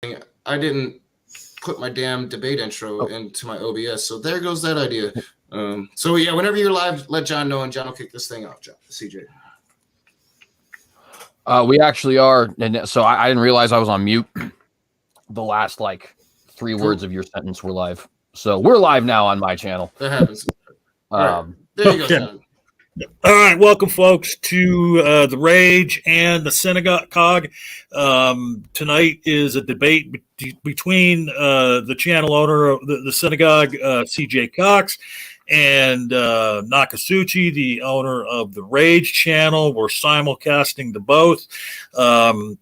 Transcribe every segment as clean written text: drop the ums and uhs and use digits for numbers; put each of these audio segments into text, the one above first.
I didn't put my damn debate intro into my OBS, so there goes that idea. So yeah, whenever you're live, let John know, and John will kick this thing off. John, CJ. We actually are, and so I didn't realize I was on mute. The last like 3 words of your sentence were live, so we're live now on my channel. That happens. Right. There you go, John. All right, welcome, folks, to the Rage and the Synagogue. Tonight is a debate between the channel owner of the Synagogue, CJ Cox, and NokaSuchi, the owner of the Rage channel. We're simulcasting to both.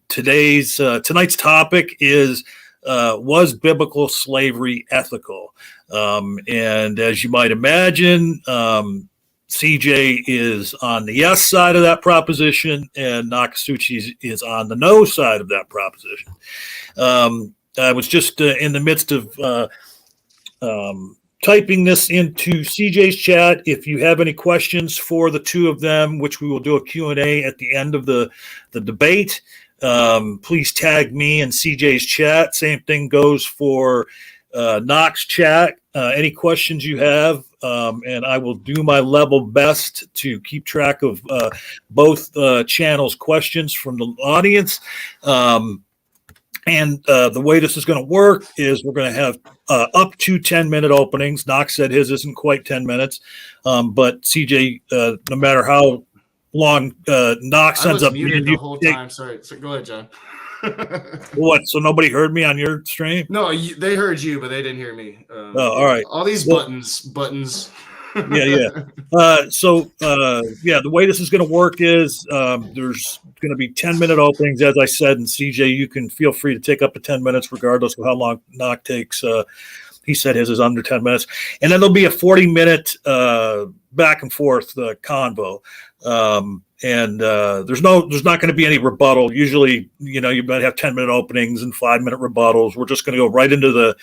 Tonight's topic is was biblical slavery ethical? And as you might imagine, CJ is on the yes side of that proposition, and NokaSuchi is on the no side of that proposition. I was just in the midst of typing this into CJ's chat. If you have any questions for the two of them, which we will do a Q&A at the end of the debate, please tag me in CJ's chat. Same thing goes for Nox chat. Any questions you have, and I will do my level best to keep track of both channels' questions from the audience. And the way this is going to work is we're going to have up to 10-minute openings. Nox said his isn't quite 10 minutes, but CJ, no matter how long Nox ends up muted the whole time. Sorry, so go ahead, John. What? So nobody heard me on your stream? No, they heard you, but they didn't hear me. All right. All these buttons. Yeah. The way this is going to work is there's going to be 10-minute openings, as I said, and CJ, you can feel free to take up to 10 minutes, regardless of how long Nock takes. He said his is under 10 minutes, and then there'll be a 40-minute back and forth convo. And there's not going to be any rebuttal. Usually, you might have 10-minute openings and 5-minute rebuttals. We're just going to go right into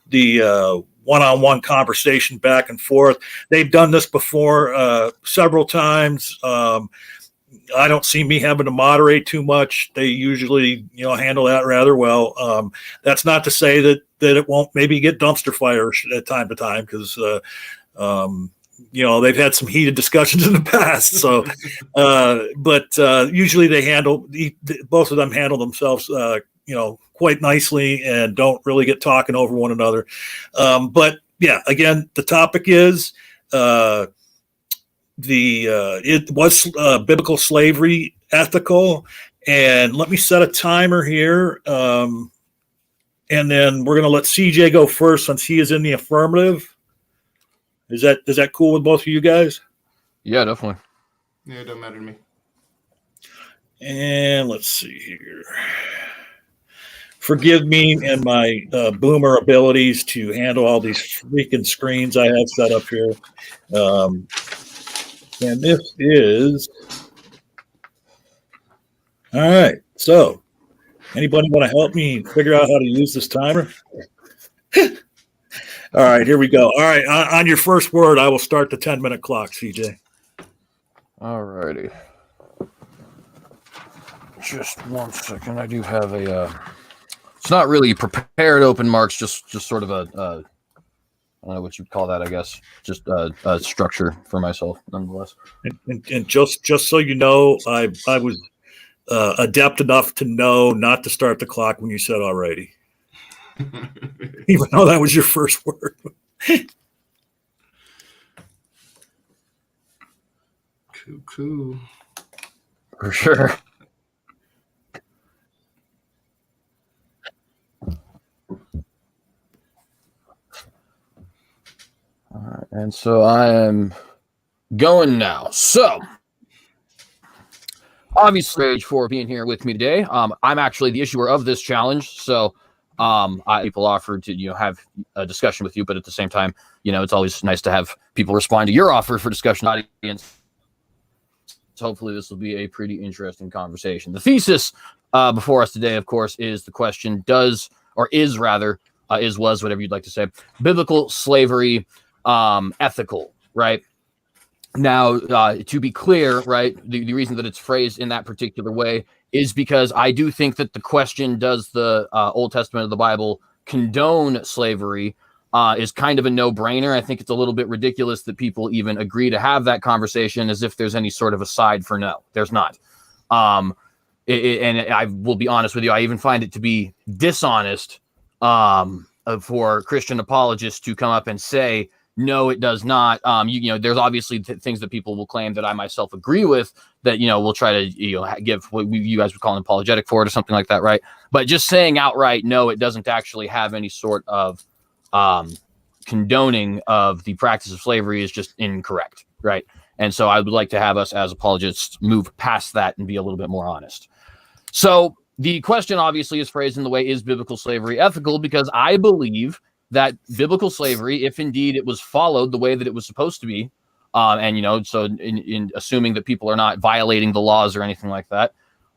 the one-on-one conversation back and forth. They've done this before several times. I don't see me having to moderate too much. They usually, handle that rather well. That's not to say that it won't maybe get dumpster fires at time to time, because they've had some heated discussions in the past. So, but usually both of them handle themselves, quite nicely and don't really get talking over one another. But yeah, again, the topic is it was biblical slavery ethical, and let me set a timer here. And then we're going to let CJ go first since he is in the affirmative. Is that cool with both of you guys? Yeah, definitely. Yeah, it doesn't matter to me. And let's see here. Forgive me and my boomer abilities to handle all these freaking screens I have set up here. And this is all right. So, anybody want to help me figure out how to use this timer? All right, here we go. All right, on your first word, I will start the 10-minute clock, CJ. All righty. Just 1 second. I do have a. It's not really prepared open marks, just sort of a. I don't know what you'd call that. I guess just a structure for myself, nonetheless. And just so you know, I was adept enough to know not to start the clock when you said "alrighty." Even though that was your first word. Cool. For sure. All right, and so I am going now. So, obviously, Rage for being here with me today. I'm actually the issuer of this challenge, so people offered to have a discussion with you, but at the same time, it's always nice to have people respond to your offer for discussion audience. So hopefully this will be a pretty interesting conversation. The thesis before us today, of course, is the question: was, whatever you'd like to say, biblical slavery ethical, right? Now, to be clear, right, the reason that it's phrased in that particular way is because I do think that the question, does the Old Testament of the Bible condone slavery, is kind of a no-brainer. I think it's a little bit ridiculous that people even agree to have that conversation as if there's any sort of a side for no. There's not. And I will be honest with you, I even find it to be dishonest for Christian apologists to come up and say, no, it does not. You know, there's obviously things that people will claim that I myself agree with that, you know, we'll try to, give what you guys would call an apologetic for it or something like that, right? But just saying outright, no, it doesn't actually have any sort of condoning of the practice of slavery is just incorrect, right? And so I would like to have us as apologists move past that and be a little bit more honest. So the question obviously is phrased in the way, is biblical slavery ethical? Because I believe that biblical slavery, if indeed it was followed the way that it was supposed to be, and, so in assuming that people are not violating the laws or anything like that,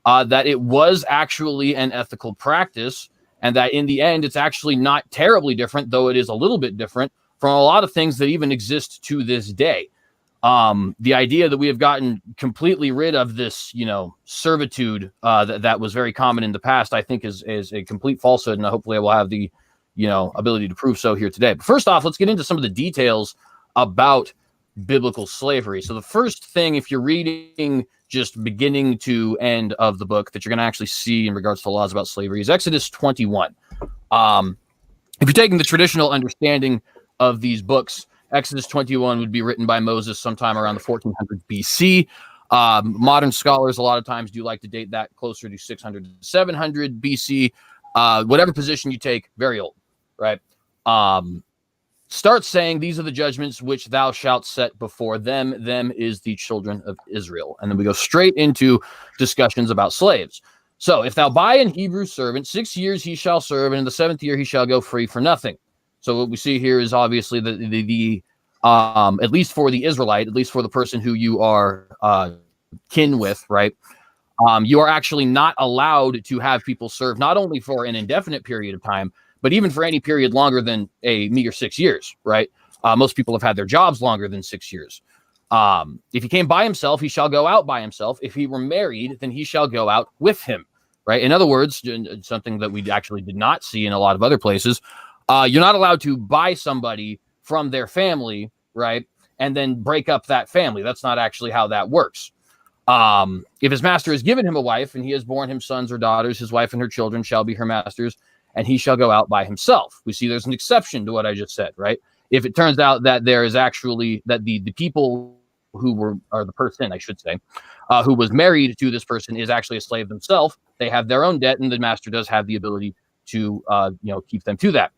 that it was actually an ethical practice, and that in the end, it's actually not terribly different, though it is a little bit different from a lot of things that even exist to this day. The idea that we have gotten completely rid of this, servitude that was very common in the past, I think is a complete falsehood, and hopefully I will have the, ability to prove so here today. But first off, let's get into some of the details about biblical slavery. So the first thing, if you're reading just beginning to end of the book, that you're going to actually see in regards to the laws about slavery is Exodus 21. If you're taking the traditional understanding of these books, Exodus 21 would be written by Moses sometime around the 1400 BC. Modern scholars a lot of times do like to date that closer to 600 to 700 BC. Whatever position you take, very old, right? Start saying, these are the judgments which thou shalt set before them. Them is the children of Israel. And then we go straight into discussions about slaves. So if thou buy an Hebrew servant, 6 years he shall serve, and in the 7th year he shall go free for nothing. So what we see here is obviously the at least for the Israelite, at least for the person who you are kin with, right? You are actually not allowed to have people serve not only for an indefinite period of time, but even for any period longer than a mere 6 years, right? Most people have had their jobs longer than 6 years. If he came by himself, he shall go out by himself. If he were married, then he shall go out with him, right? In other words, something that we actually did not see in a lot of other places, you're not allowed to buy somebody from their family, right? And then break up that family. That's not actually how that works. If his master has given him a wife and he has borne him sons or daughters, his wife and her children shall be her master's, and he shall go out by himself. We see there's an exception to what I just said, right? If it turns out that there is actually, that the people who were, or the person, I should say, who was married to this person is actually a slave themselves, they have their own debt, and the master does have the ability to, keep them to that.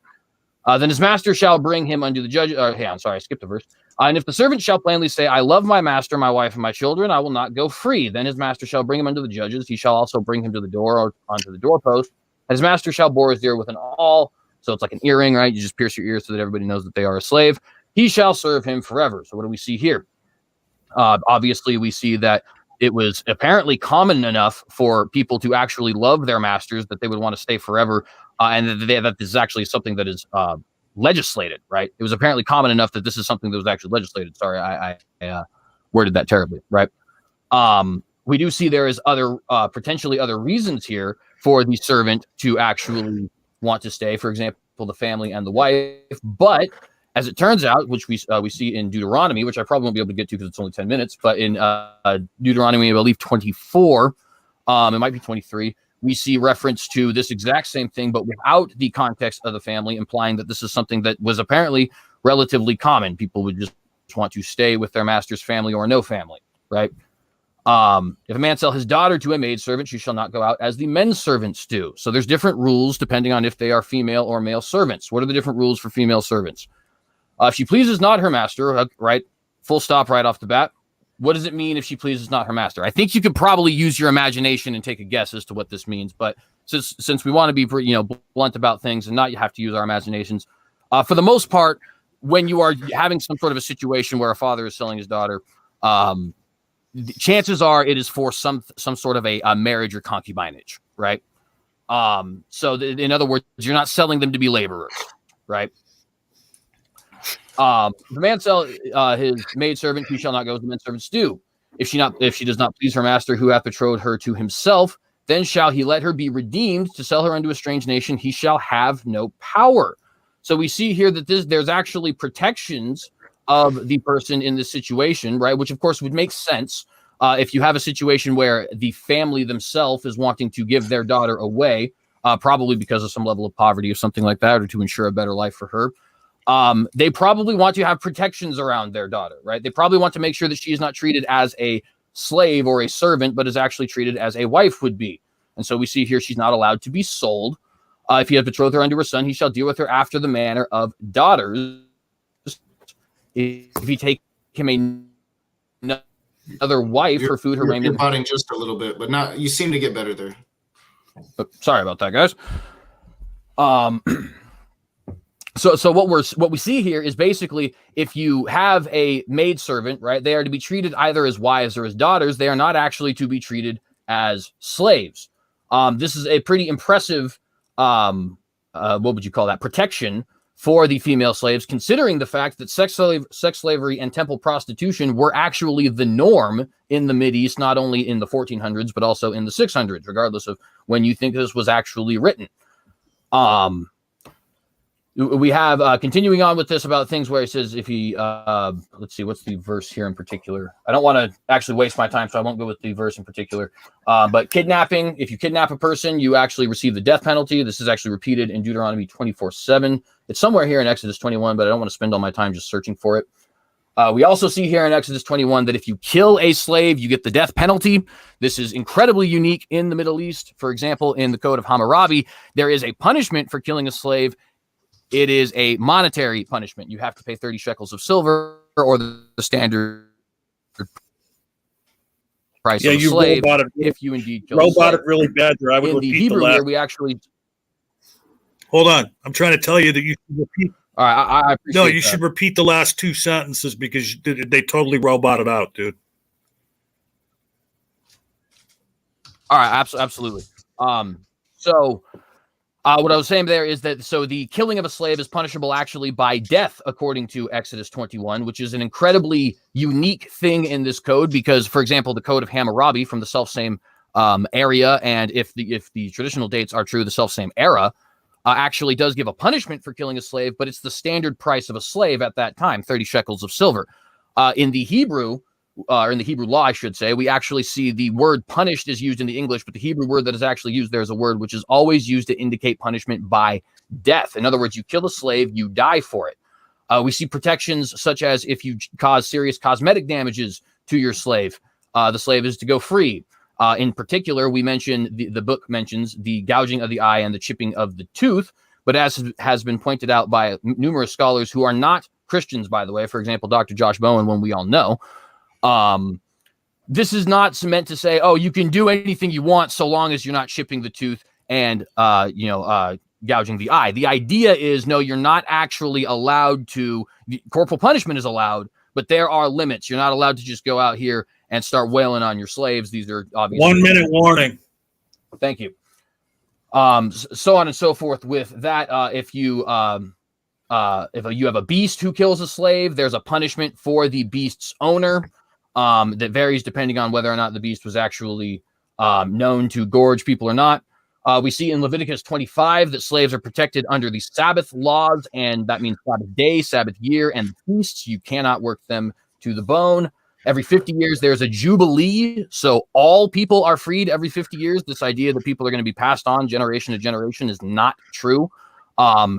Then his master shall bring him unto the judge. I skipped a verse. And if the servant shall plainly say, I love my master, my wife, and my children, I will not go free. Then his master shall bring him unto the judges. He shall also bring him to the door or onto the doorpost. And his master shall bore his ear with an awl. So it's like an earring, right? You just pierce your ears so that everybody knows that they are a slave. He shall serve him forever. So what do we see here? Obviously, we see that it was apparently common enough for people to actually love their masters that they would want to stay forever. And that this is actually something that is legislated, right? It was apparently common enough that this is something that was actually legislated. Sorry, I worded that terribly, right? We do see there is potentially other reasons here for the servant to actually want to stay. For example, the family and the wife. But as it turns out, which we see in Deuteronomy, which I probably won't be able to get to because it's only 10 minutes, but in Deuteronomy, I believe 24, it might be 23, we see reference to this exact same thing, but without the context of the family, implying that this is something that was apparently relatively common. People would just want to stay with their master's family or no family, right? If a man sell his daughter to a maidservant, she shall not go out as the men servants do. So there's different rules depending on if they are female or male servants. What are the different rules for female servants? If she pleases not her master, right? Full stop right off the bat. What does it mean if she pleases not her master? I think you could probably use your imagination and take a guess as to what this means. But since we want to be, blunt about things and not have to use our imaginations, for the most part, when you are having some sort of a situation where a father is selling his daughter, chances are it is for some sort of a marriage or concubinage, right? In other words, you're not selling them to be laborers, right? The man sell his maidservant, he shall not go as the men servants do. If she does not please her master, who hath betrothed her to himself, then shall he let her be redeemed to sell her unto a strange nation. He shall have no power. So we see here that there's actually protections of the person in this situation, right? Which of course would make sense if you have a situation where the family themselves is wanting to give their daughter away, probably because of some level of poverty or something like that, or to ensure a better life for her. They probably want to have protections around their daughter, right? They probably want to make sure that she is not treated as a slave or a servant, but is actually treated as a wife would be. And so we see here she's not allowed to be sold. If he has betrothed her unto her son, he shall deal with her after the manner of daughters. If he take him another wife, her food, her raiment. You're botting just a little bit, but not. You seem to get better there. Sorry about that, guys. So what we see here is basically if you have a maidservant, right, they are to be treated either as wives or as daughters. They are not actually to be treated as slaves. This is a pretty impressive, what would you call that, protection for the female slaves, considering the fact that sex slavery and temple prostitution were actually the norm in the Mideast, not only in the 1400s, but also in the 600s, regardless of when you think this was actually written. We have continuing on with this about things where it says if he, let's see, what's the verse here in particular? I don't want to actually waste my time, so I won't go with the verse in particular. But kidnapping, if you kidnap a person, you actually receive the death penalty. This is actually repeated in Deuteronomy 24:7. It's somewhere here in Exodus 21, but I don't want to spend all my time just searching for it. We also see here in Exodus 21 that if you kill a slave, you get the death penalty. This is incredibly unique in the Middle East. For example, in the Code of Hammurabi, there is a punishment for killing a slave. It is a monetary punishment. You have to pay 30 shekels of silver or the standard price of a slave if you indeed kill a slave. It really bad there. I would in the Hebrew here, we actually... Hold on. I'm trying to tell you that you should repeat. All right, I appreciate you should repeat the last two sentences because they totally roboted out, dude. All right, absolutely. So... what I was saying there is that so the killing of a slave is punishable actually by death, according to Exodus 21, which is an incredibly unique thing in this code because, for example, the Code of Hammurabi from the self-same area, and if the traditional dates are true, the self-same era, actually does give a punishment for killing a slave, but it's the standard price of a slave at that time, 30 shekels of silver. In the Hebrew, or in the Hebrew law, I should say, we actually see the word punished is used in the English, but the Hebrew word that is actually used there is a word which is always used to indicate punishment by death. In other words, you kill a slave, you die for it. We see protections such as if you cause serious cosmetic damages to your slave, the slave is to go free. In particular, we mention the book mentions the gouging of the eye and the chipping of the tooth, but as has been pointed out by numerous scholars who are not Christians, by the way, for example, Dr. Josh Bowen, one we all know, this is not meant to say, oh, you can do anything you want so long as you're not chipping the tooth and, gouging the eye. The idea is, no, you're not actually allowed to, corporal punishment is allowed, but there are limits. You're not allowed to just go out here and start wailing on your slaves. These are obviously 1 minute warning. Thank you. So on and so forth with that. If you have a beast who kills a slave, there's a punishment for the beast's owner. That varies depending on whether or not the beast was actually known to gorge people or not. We see in Leviticus 25 that slaves are protected under the Sabbath laws, and that means Sabbath day, Sabbath year, and feasts. You cannot work them to the bone. Every 50 years, there's a jubilee, so all people are freed every 50 years. This idea that people are going to be passed on generation to generation is not true.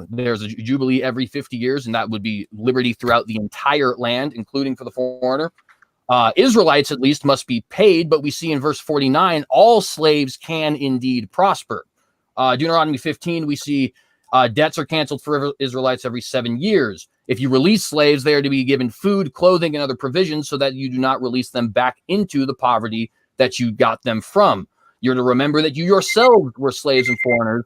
There's a jubilee every 50 years, and that would be liberty throughout the entire land, including for the foreigner. Israelites, at least, must be paid, but we see in verse 49, all slaves can indeed prosper. Deuteronomy 15, we see debts are canceled for Israelites every 7 years. If you release slaves, they are to be given food, clothing, and other provisions so that you do not release them back into the poverty that you got them from. You're to remember that you yourselves were slaves and foreigners.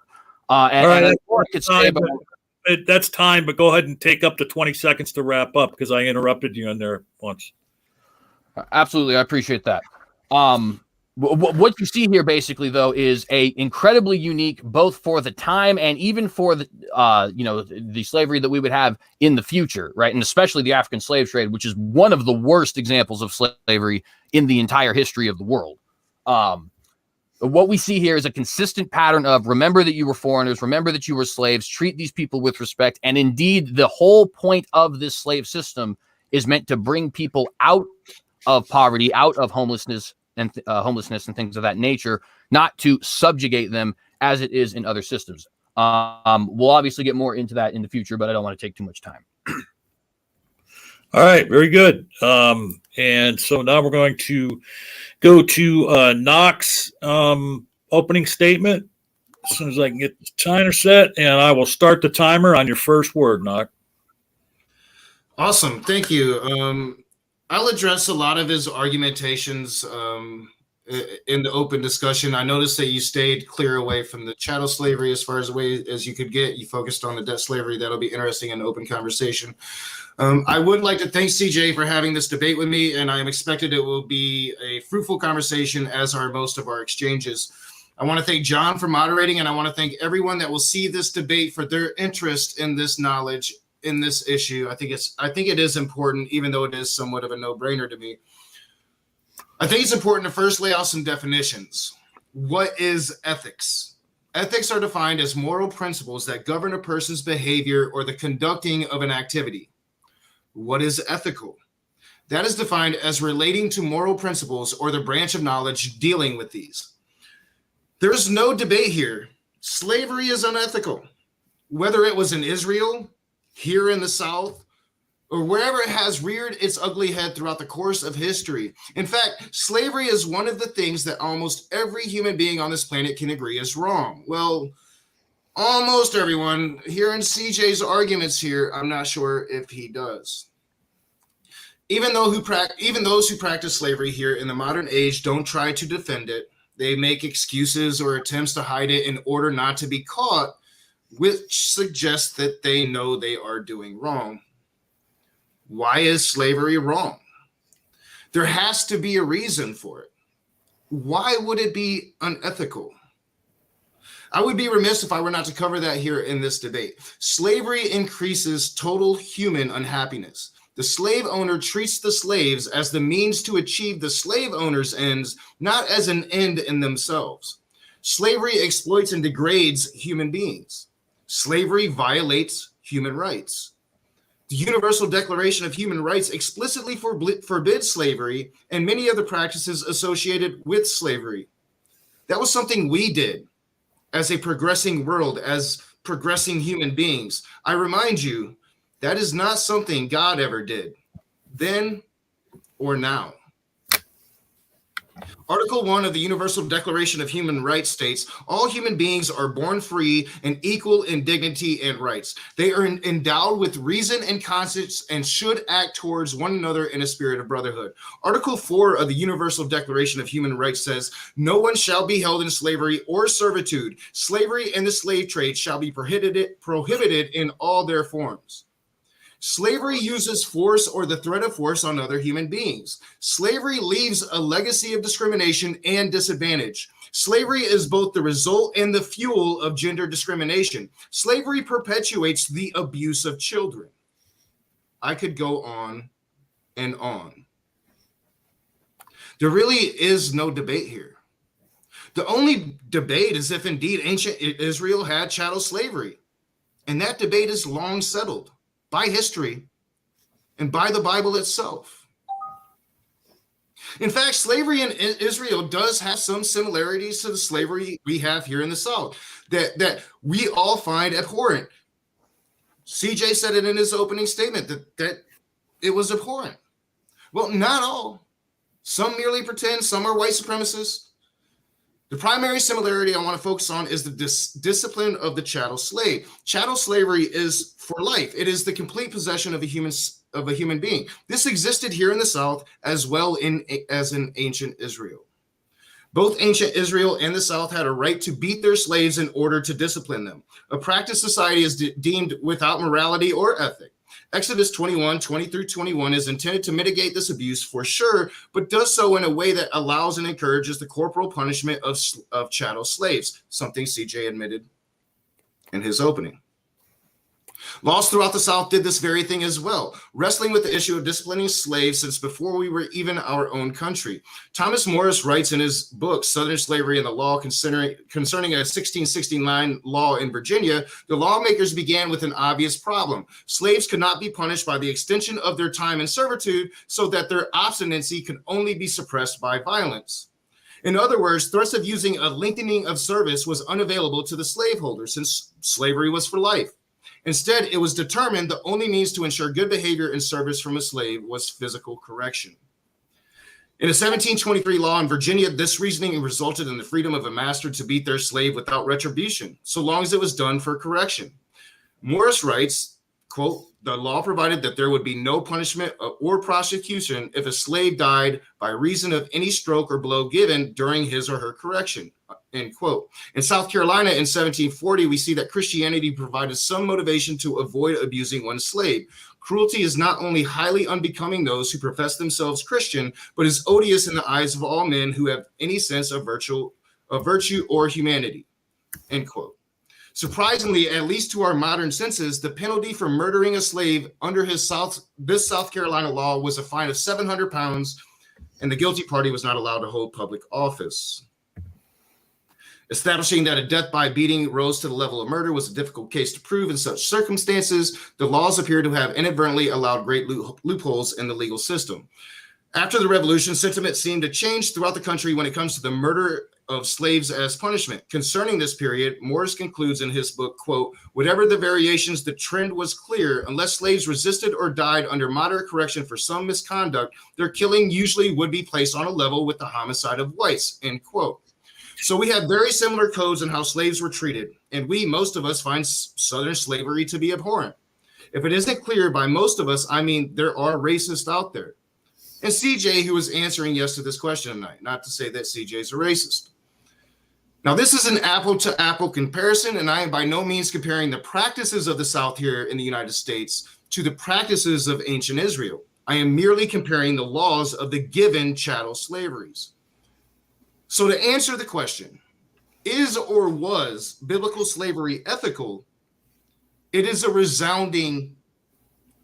That's time, but go ahead and take up to 20 seconds to wrap up because I interrupted you in there once. Absolutely. I appreciate that. What you see here basically, though, is a incredibly unique, both for the time and even for the, the slavery that we would have in the future, right? And especially the African slave trade, which is one of the worst examples of slavery in the entire history of the world. what we see here is a consistent pattern of remember that you were foreigners, remember that you were slaves, treat these people with respect. And indeed, the whole point of this slave system is meant to bring people out of poverty, out of homelessness and things of that nature, not to subjugate them as it is in other systems. We'll obviously get more into that in the future, but I don't want to take too much time. All right, very good. And so now we're going to go to Knox opening statement as soon as I can get the timer set, and I will start the timer on your first word, Knox. Awesome, thank you. I'll address a lot of his argumentations in the open discussion. I noticed that you stayed clear away from the chattel slavery as far as away as you could get. You focused on the debt slavery. That'll be interesting in the open conversation. I would like to thank CJ for having this debate with me, and I am expected it will be a fruitful conversation, as are most of our exchanges. I want to thank John for moderating, and I want to thank everyone that will see this debate for their interest in this knowledge, in this issue. I think it is important, even though it is somewhat of a no-brainer to me. I think it's important to first lay out some definitions. What is ethics? Ethics are defined as moral principles that govern a person's behavior or the conducting of an activity. What is ethical? That is defined as relating to moral principles or the branch of knowledge dealing with these. There is no debate here. Slavery is unethical. Whether it was in Israel, here in the South, or wherever it has reared its ugly head throughout the course of history. In fact, slavery is one of the things that almost every human being on this planet can agree is wrong. Well, almost everyone. Hearing CJ's arguments here, I'm not sure if he does. Even those who practice slavery here in the modern age don't try to defend it. They make excuses or attempts to hide it in order not to be caught, which suggests that they know they are doing wrong. Why is slavery wrong? There has to be a reason for it. Why would it be unethical? I would be remiss if I were not to cover that here in this debate. Slavery increases total human unhappiness. The slave owner treats the slaves as the means to achieve the slave owner's ends, not as an end in themselves. Slavery exploits and degrades human beings. Slavery violates human rights. The Universal Declaration of Human Rights explicitly forbids slavery and many other practices associated with slavery. That was something we did as a progressing world, as progressing human beings. I remind you, that is not something God ever did, then or now. Article 1 of the Universal Declaration of Human Rights states, all human beings are born free and equal in dignity and rights. They are endowed with reason and conscience and should act towards one another in a spirit of brotherhood. Article 4 of the Universal Declaration of Human Rights says, no one shall be held in slavery or servitude. Slavery and the slave trade shall be prohibited in all their forms. Slavery uses force or the threat of force on other human beings. Slavery leaves a legacy of discrimination and disadvantage. Slavery is both the result and the fuel of gender discrimination. Slavery perpetuates the abuse of children. I could go on and on. There really is no debate here. The only debate is if indeed ancient Israel had chattel slavery. And that debate is long settled by history and by the Bible itself. In fact, slavery in Israel does have some similarities to the slavery we have here in the South that we all find abhorrent. CJ said it in his opening statement that it was abhorrent. Well, not all. Some merely pretend, some are white supremacists. The primary similarity I want to focus on is the discipline of the chattel slave. Chattel slavery is for life. It is the complete possession of a human being. This existed here in the South as well as in ancient Israel. Both ancient Israel and the South had a right to beat their slaves in order to discipline them. A practice society is deemed without morality or ethic. Exodus 21:20-21 is intended to mitigate this abuse for sure, but does so in a way that allows and encourages the corporal punishment of chattel slaves, something CJ admitted in his opening. Laws throughout the South did this very thing as well, wrestling with the issue of disciplining slaves since before we were even our own country. Thomas Morris writes in his book, Southern Slavery and the Law, concerning a 1669 law in Virginia, the lawmakers began with an obvious problem. Slaves could not be punished by the extension of their time in servitude, so that their obstinacy could only be suppressed by violence. In other words, threats of using a lengthening of service was unavailable to the slaveholder since slavery was for life. Instead, it was determined the only means to ensure good behavior and service from a slave was physical correction. In a 1723 law in Virginia, this reasoning resulted in the freedom of a master to beat their slave without retribution, so long as it was done for correction. Morris writes, quote, the law provided that there would be no punishment or prosecution if a slave died by reason of any stroke or blow given during his or her correction, end quote. In South Carolina in 1740, we see that Christianity provided some motivation to avoid abusing one's slave. Cruelty is not only highly unbecoming those who profess themselves Christian, but is odious in the eyes of all men who have any sense of virtue or humanity, end quote. Surprisingly, at least to our modern senses, the penalty for murdering a slave under this South Carolina law was a fine of 700 pounds, and the guilty party was not allowed to hold public office. Establishing that a death by beating rose to the level of murder was a difficult case to prove in such circumstances. The laws appear to have inadvertently allowed great loopholes in the legal system. After the Revolution, sentiment seemed to change throughout the country when it comes to the murder of slaves as punishment. Concerning this period, Morris concludes in his book, quote, whatever the variations, the trend was clear. Unless slaves resisted or died under moderate correction for some misconduct, their killing usually would be placed on a level with the homicide of whites, end quote. So we have very similar codes on how slaves were treated, and most of us, find Southern slavery to be abhorrent. If it isn't clear by most of us, I mean, there are racists out there. And CJ, who was answering yes to this question tonight, not to say that CJ is a racist. Now, this is an apple-to-apple comparison, and I am by no means comparing the practices of the South here in the United States to the practices of ancient Israel. I am merely comparing the laws of the given chattel slaveries. So to answer the question, is or was biblical slavery ethical? It is a resounding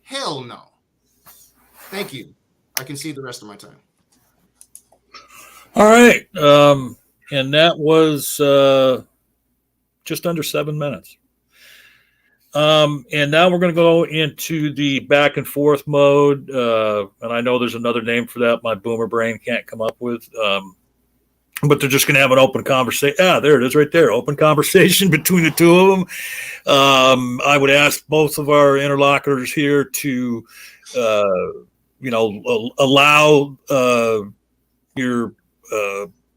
hell no. Thank you. I can see the rest of my time. All right. And that was just under 7 minutes. And now we're going to go into the back and forth mode. And I know there's another name for that my boomer brain can't come up with. But they're just going to have an open conversation. There it is right there. Open conversation between the two of them. I would ask both of our interlocutors here to, allow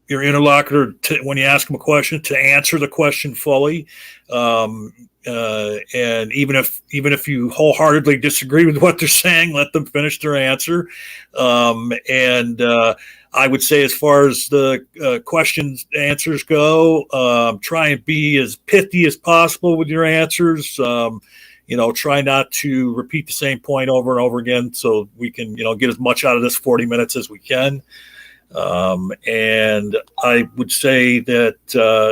your interlocutor to, when you ask them a question, to answer the question fully. And even if you wholeheartedly disagree with what they're saying, let them finish their answer. I would say, as far as the answers go, try and be as pithy as possible with your answers. Try not to repeat the same point over and over again, so we can, get as much out of this 40 minutes as we can. And I would say that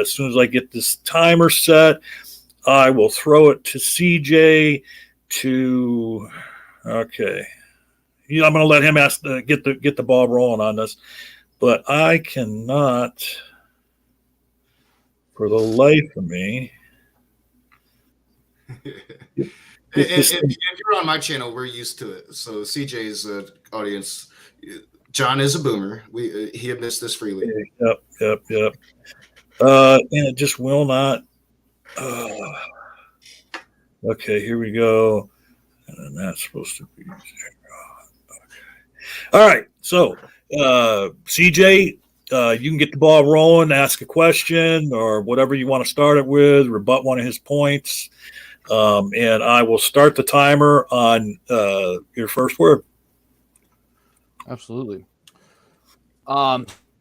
as soon as I get this timer set, I will throw it to CJ to. Okay. I'm going to let him get the ball rolling on this, but I cannot, for the life of me. If you're on my channel, we're used to it. So CJ's audience, John is a boomer. He admits this freely. Yep. And it just will not. Okay, here we go. And that's supposed to be. All right, so CJ, you can get the ball rolling, ask a question or whatever you want to start it with, rebut one of his points, and I will start the timer on your first word. Absolutely.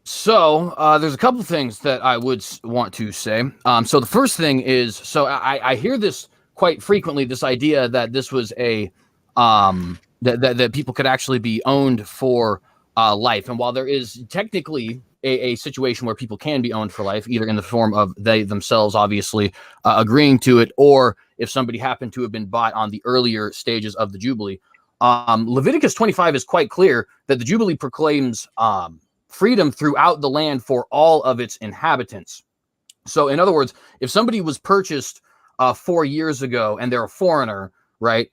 So there's a couple things that I would want to say. So the first thing is, so I hear this quite frequently, this idea that this was a that people could actually be owned for life. And while there is technically a situation where people can be owned for life, either in the form of they themselves obviously agreeing to it, or if somebody happened to have been bought on the earlier stages of the Jubilee. Leviticus 25 is quite clear that the Jubilee proclaims freedom throughout the land for all of its inhabitants. So in other words, if somebody was purchased 4 years ago and they're a foreigner, right?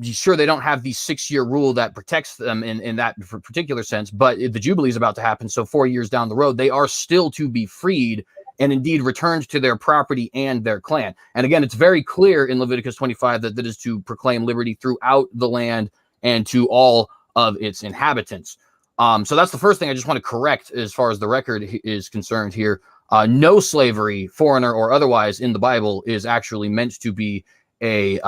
Sure, they don't have the 6-year rule that protects them in that particular sense, but the Jubilee is about to happen. So 4 years down the road, they are still to be freed and indeed returned to their property and their clan. And again, it's very clear in Leviticus 25 that is to proclaim liberty throughout the land and to all of its inhabitants. So that's the first thing I just want to correct as far as the record is concerned here. No slavery, foreigner or otherwise, in the Bible is actually meant to be a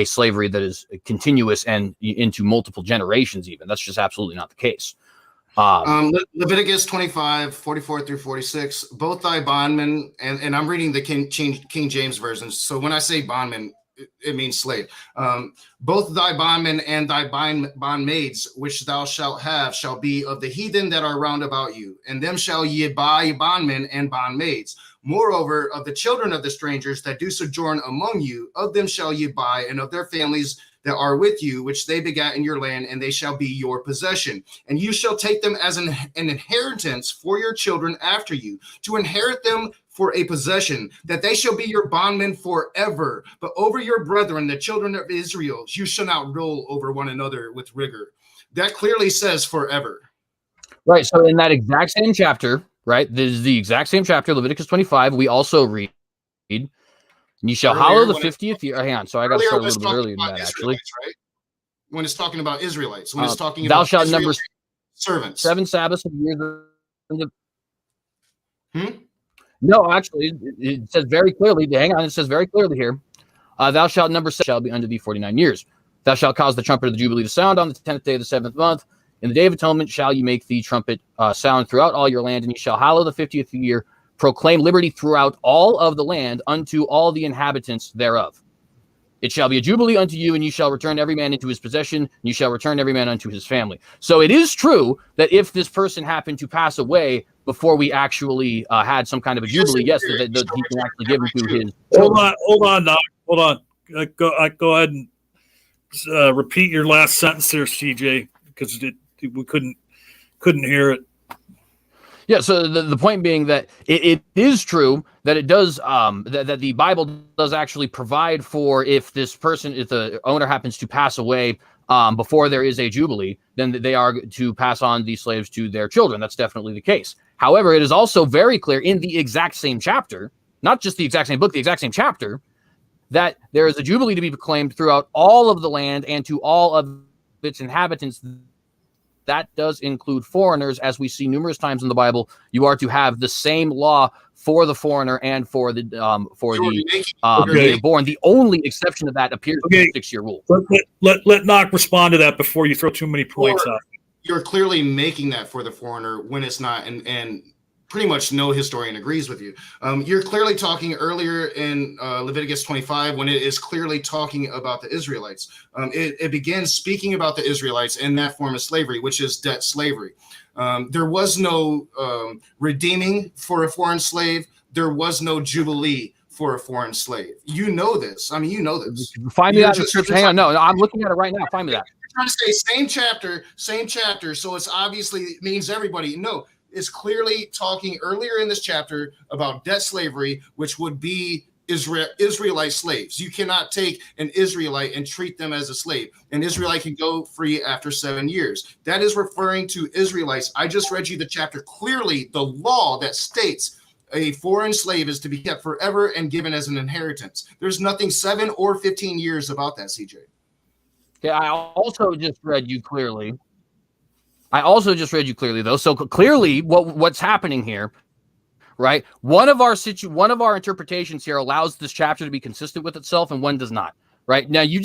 slavery that is continuous and into multiple generations even. That's just absolutely not the case. Leviticus 25, 44 through 46, both thy bondmen, and I'm reading the King James version. So when I say bondman, it means slave. Both thy bondmen and thy bondmaids, which thou shalt have, shall be of the heathen that are round about you, and them shall ye buy bondmen and bondmaids. Moreover, of the children of the strangers that do sojourn among you, of them shall ye buy, and of their families that are with you, which they begat in your land, and they shall be your possession. And you shall take them as an inheritance for your children after you, to inherit them for a possession, that they shall be your bondmen forever. But over your brethren, the children of Israel, you shall not rule over one another with rigor. That clearly says forever. Right. So in that exact same chapter, right, this is the exact same chapter, Leviticus 25, we also read, you shall hallow the 50th year. Hang on. So I got to start a little bit earlier than that, actually. Right? When it's talking about Israelites, when it's talking thou about shalt number servants. 7 Sabbaths of years. No, actually, it says very clearly, hang on, it says very clearly here, thou shalt number 7 shall be unto thee 49 years. Thou shalt cause the trumpet of the Jubilee to sound on the 10th day of the 7th month. In the day of atonement shall you make the trumpet sound throughout all your land, and you shall hallow the 50th year, proclaim liberty throughout all of the land unto all the inhabitants thereof. It shall be a jubilee unto you, and you shall return every man into his possession, and you shall return every man unto his family. So it is true that if this person happened to pass away before we actually had some kind of a jubilee, yes, that he can actually give him to his children. Hold on, Doc. Hold on. Go ahead and repeat your last sentence there, CJ, because we couldn't hear it. Yeah, so the point being that it is true that it does that the Bible does actually provide for if the owner happens to pass away before there is a jubilee, then they are to pass on these slaves to their children. That's definitely the case. However, it is also very clear in the exact same chapter, not just the exact same book, the exact same chapter, that there is a jubilee to be proclaimed throughout all of the land and to all of its inhabitants. That does include foreigners, as we see numerous times in the Bible. You are to have the same law for the foreigner and for the native born. The only exception to that appears to be the 6-year rule. Let Nok respond to that before you throw too many points out. You're clearly making that for the foreigner when it's not, and pretty much no historian agrees with you. You're clearly talking earlier in Leviticus 25 when it is clearly talking about the Israelites. It begins speaking about the Israelites in that form of slavery, which is debt slavery. There was no redeeming for a foreign slave. There was no jubilee for a foreign slave. You know this. I mean, you know this. Find me that scripture. Hang on. No, I'm looking at it right now. Find me that. You're trying to say same chapter. So it's obviously means everybody. No. Is clearly talking earlier in this chapter about debt slavery, which would be Israelite slaves. You cannot take an Israelite and treat them as a slave. An Israelite can go free after 7 years. That is referring to Israelites. I just read you the chapter. Clearly, the law that states a foreign slave is to be kept forever and given as an inheritance. There's nothing 7 or 15 years about that, CJ. Okay, I also just read you clearly, though. So clearly, what's happening here, right? One of our interpretations here allows this chapter to be consistent with itself, and one does not. Right now, you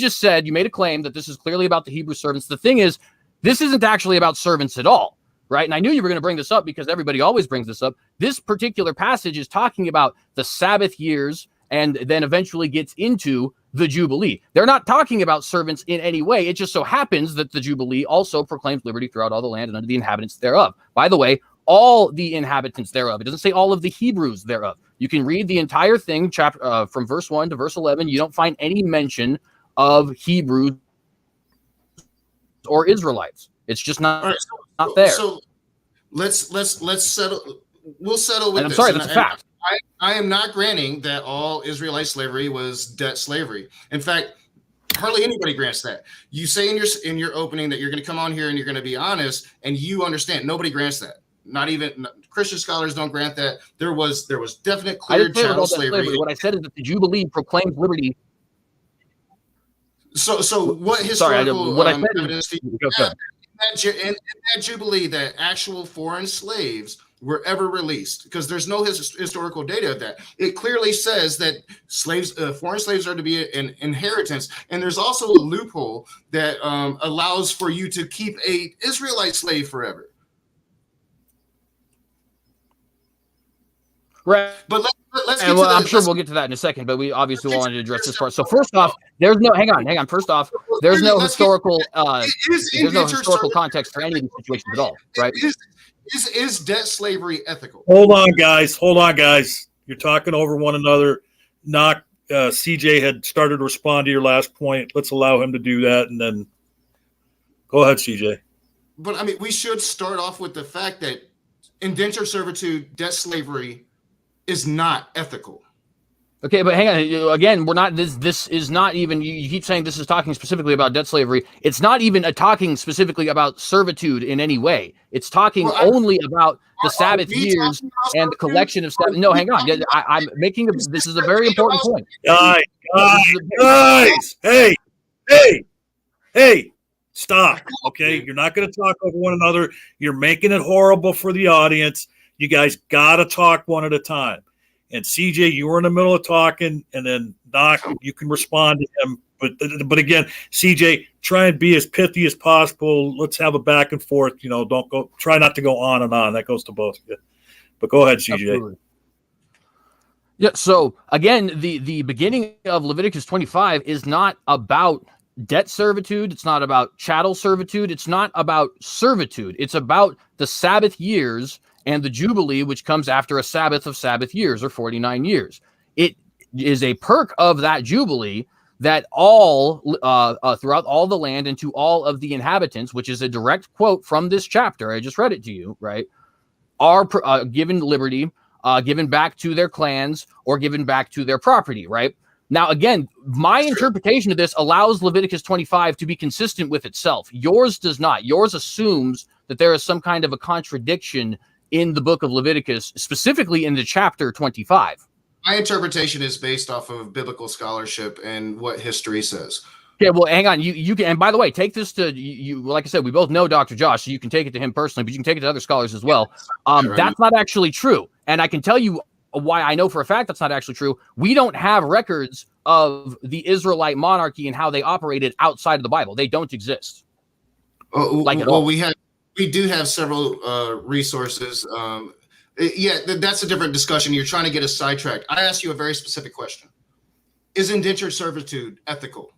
made a claim that this is clearly about the Hebrew servants. The thing is, this isn't actually about servants at all, right? And I knew you were going to bring this up because everybody always brings this up. This particular passage is talking about the Sabbath years, and then eventually gets into the Jubilee. They're not talking about servants in any way. It just so happens that the Jubilee also proclaims liberty throughout all the land and unto the inhabitants thereof. By the way, all the inhabitants thereof. It doesn't say all of the Hebrews thereof. You can read the entire thing, chapter from verse 1 to verse 11. You don't find any mention of Hebrews or Israelites. It's just not, right, not there. So let's settle. We'll settle with and I'm this. sorry, that's a fact. I am not granting that all Israelite slavery was debt slavery. In fact, hardly anybody grants that. You say in your opening that you're going to come on here and you're going to be honest, and you understand. Nobody grants that. Not even Christian scholars don't grant that. There was definite clear chattel slavery. What I said is that the Jubilee proclaims liberty. So what historical evidence do you have in that Jubilee that actual foreign slaves were ever released? Because there's no historical data of that. It clearly says that foreign slaves are to be an inheritance, and there's also a loophole that allows for you to keep a Israelite slave forever. Right. But let's get I'm sure we'll get to that in a second, but we obviously wanted to address this part. So first off, there's no hang on. First off, there's no historical context for any of these situations at all, right? Is debt slavery ethical? Hold on, guys. You're talking over one another. CJ had started to respond to your last point. Let's allow him to do that, and then go ahead, CJ. But I mean, we should start off with the fact that indentured servitude, debt slavery, is not ethical. Okay, but hang on. Again, we're not. This is not even. You keep saying this is talking specifically about debt slavery. It's not even talking specifically about servitude in any way. It's talking only about the Sabbath years and the collection of Sabbath. No, hang on. I'm making. This is a very important point. Guys, hey, stop. Okay, you're not going to talk over one another. You're making it horrible for the audience. You guys got to talk one at a time. And CJ, you were in the middle of talking, and then Doc, you can respond to him. But again, CJ, try and be as pithy as possible. Let's have a back and forth. Try not to go on and on. That goes to both of you. But go ahead, CJ. Absolutely. Yeah. So again, the beginning of Leviticus 25 is not about debt servitude. It's not about chattel servitude. It's not about servitude. It's about the Sabbath years and the Jubilee, which comes after a Sabbath of Sabbath years, or 49 years. It is a perk of that Jubilee that all throughout all the land and to all of the inhabitants, which is a direct quote from this chapter, I just read it to you, right, are given liberty, given back to their clans, or given back to their property, right? Now, again, my interpretation of this allows Leviticus 25 to be consistent with itself. Yours does not. Yours assumes that there is some kind of a contradiction in the book of Leviticus, specifically in the chapter 25. My interpretation is based off of biblical scholarship and what history says. Okay, well, hang on. You can, and by the way, take this to you. Like I said, we both know Dr. Josh, so you can take it to him personally, but you can take it to other scholars as well. That's not actually true, and I can tell you why I know for a fact that's not actually true. We don't have records of the Israelite monarchy and how they operated outside of the Bible. They don't exist. At all. We do have several resources. That's a different discussion. You're trying to get us sidetracked. I asked you a very specific question. Is indentured servitude ethical?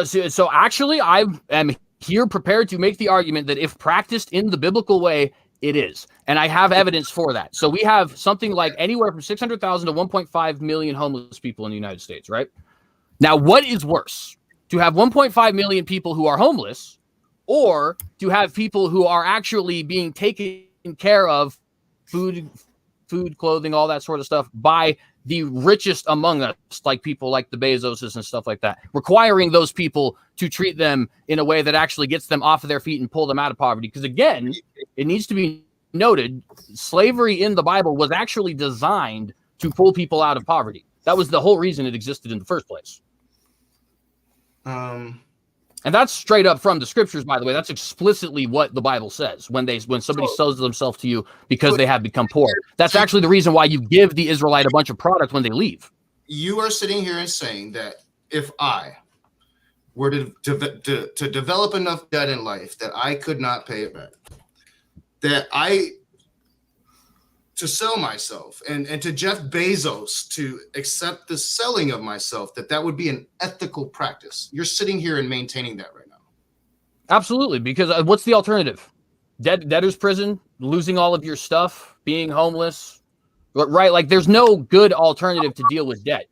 So actually, I am here prepared to make the argument that if practiced in the biblical way, it is. And I have evidence for that. So we have something like anywhere from 600,000 to 1.5 million homeless people in the United States, right? Now, what is worse? To have 1.5 million people who are homeless, or to have people who are actually being taken care of, food, clothing, all that sort of stuff, by the richest among us, like people like the Bezoses and stuff like that, requiring those people to treat them in a way that actually gets them off of their feet and pull them out of poverty. Because again, it needs to be noted, slavery in the Bible was actually designed to pull people out of poverty. That was the whole reason it existed in the first place. And that's straight up from the scriptures, by the way. That's explicitly what the Bible says when somebody sells themselves to you because they have become poor. That's actually the reason why you give the Israelite a bunch of product when they leave. You are sitting here and saying that if I were to develop enough debt in life that I could not pay it back, that to sell myself and to Jeff Bezos to accept the selling of myself, that would be an ethical practice. You're sitting here and maintaining that right now. Absolutely, because what's the alternative? debtor's prison, losing all of your stuff, being homeless, right? Like there's no good alternative to deal with debt.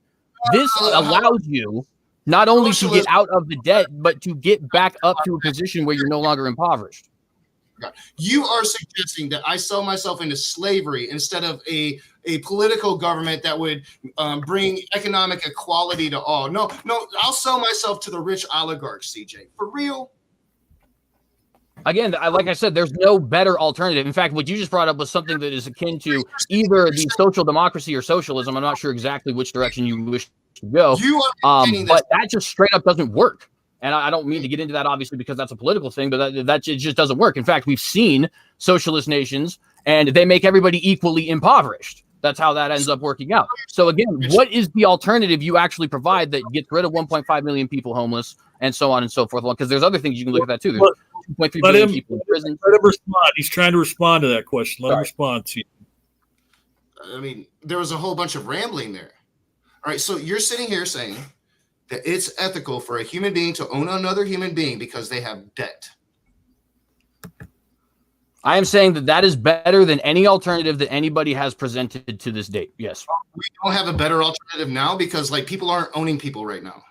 This allows you not only to get out of the debt, but to get back up to a position where you're no longer impoverished. You are suggesting that I sell myself into slavery instead of a political government that would bring economic equality to all. No, I'll sell myself to the rich oligarchs, CJ. For real? Again, like I said, there's no better alternative. In fact, what you just brought up was something that is akin to either the social democracy or socialism. I'm not sure exactly which direction you wish to go. But that just straight up doesn't work. And I don't mean to get into that, obviously, because that's a political thing, but that just doesn't work. In fact, we've seen socialist nations, and they make everybody equally impoverished. That's how that ends up working out. So again, what is the alternative you actually provide that gets rid of 1.5 million people homeless and so on and so forth? Because there's other things you can look at that too. There's 2.3 billion people in prison. Let him respond. He's trying to respond to that question. Let him respond to you. I mean, there was a whole bunch of rambling there. All right, so you're sitting here saying that it's ethical for a human being to own another human being because they have debt. I am saying that is better than any alternative that anybody has presented to this date. Yes. We don't have a better alternative now because people aren't owning people right now.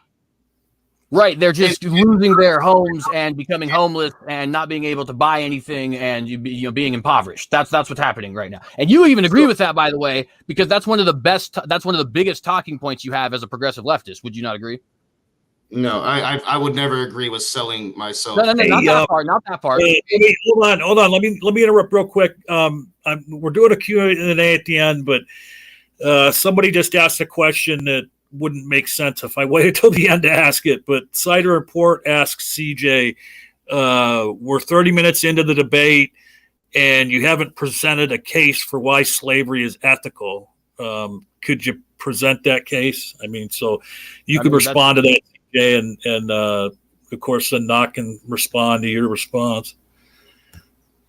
Right. They're just losing their homes and becoming homeless and not being able to buy anything and being impoverished. That's what's happening right now. And you even agree with that, by the way, because that's one of the biggest talking points you have as a progressive leftist. Would you not agree? No, I would never agree with selling myself. No, not that part. Hey, hold on. Let me interrupt real quick. We're doing a Q&A at the end, but somebody just asked a question that wouldn't make sense if I waited till the end to ask it. But Cider Report asks CJ, we're 30 minutes into the debate, and you haven't presented a case for why slavery is ethical. Could you present that case? I mean, so you could respond to that. And of course, then Nok can respond to your response.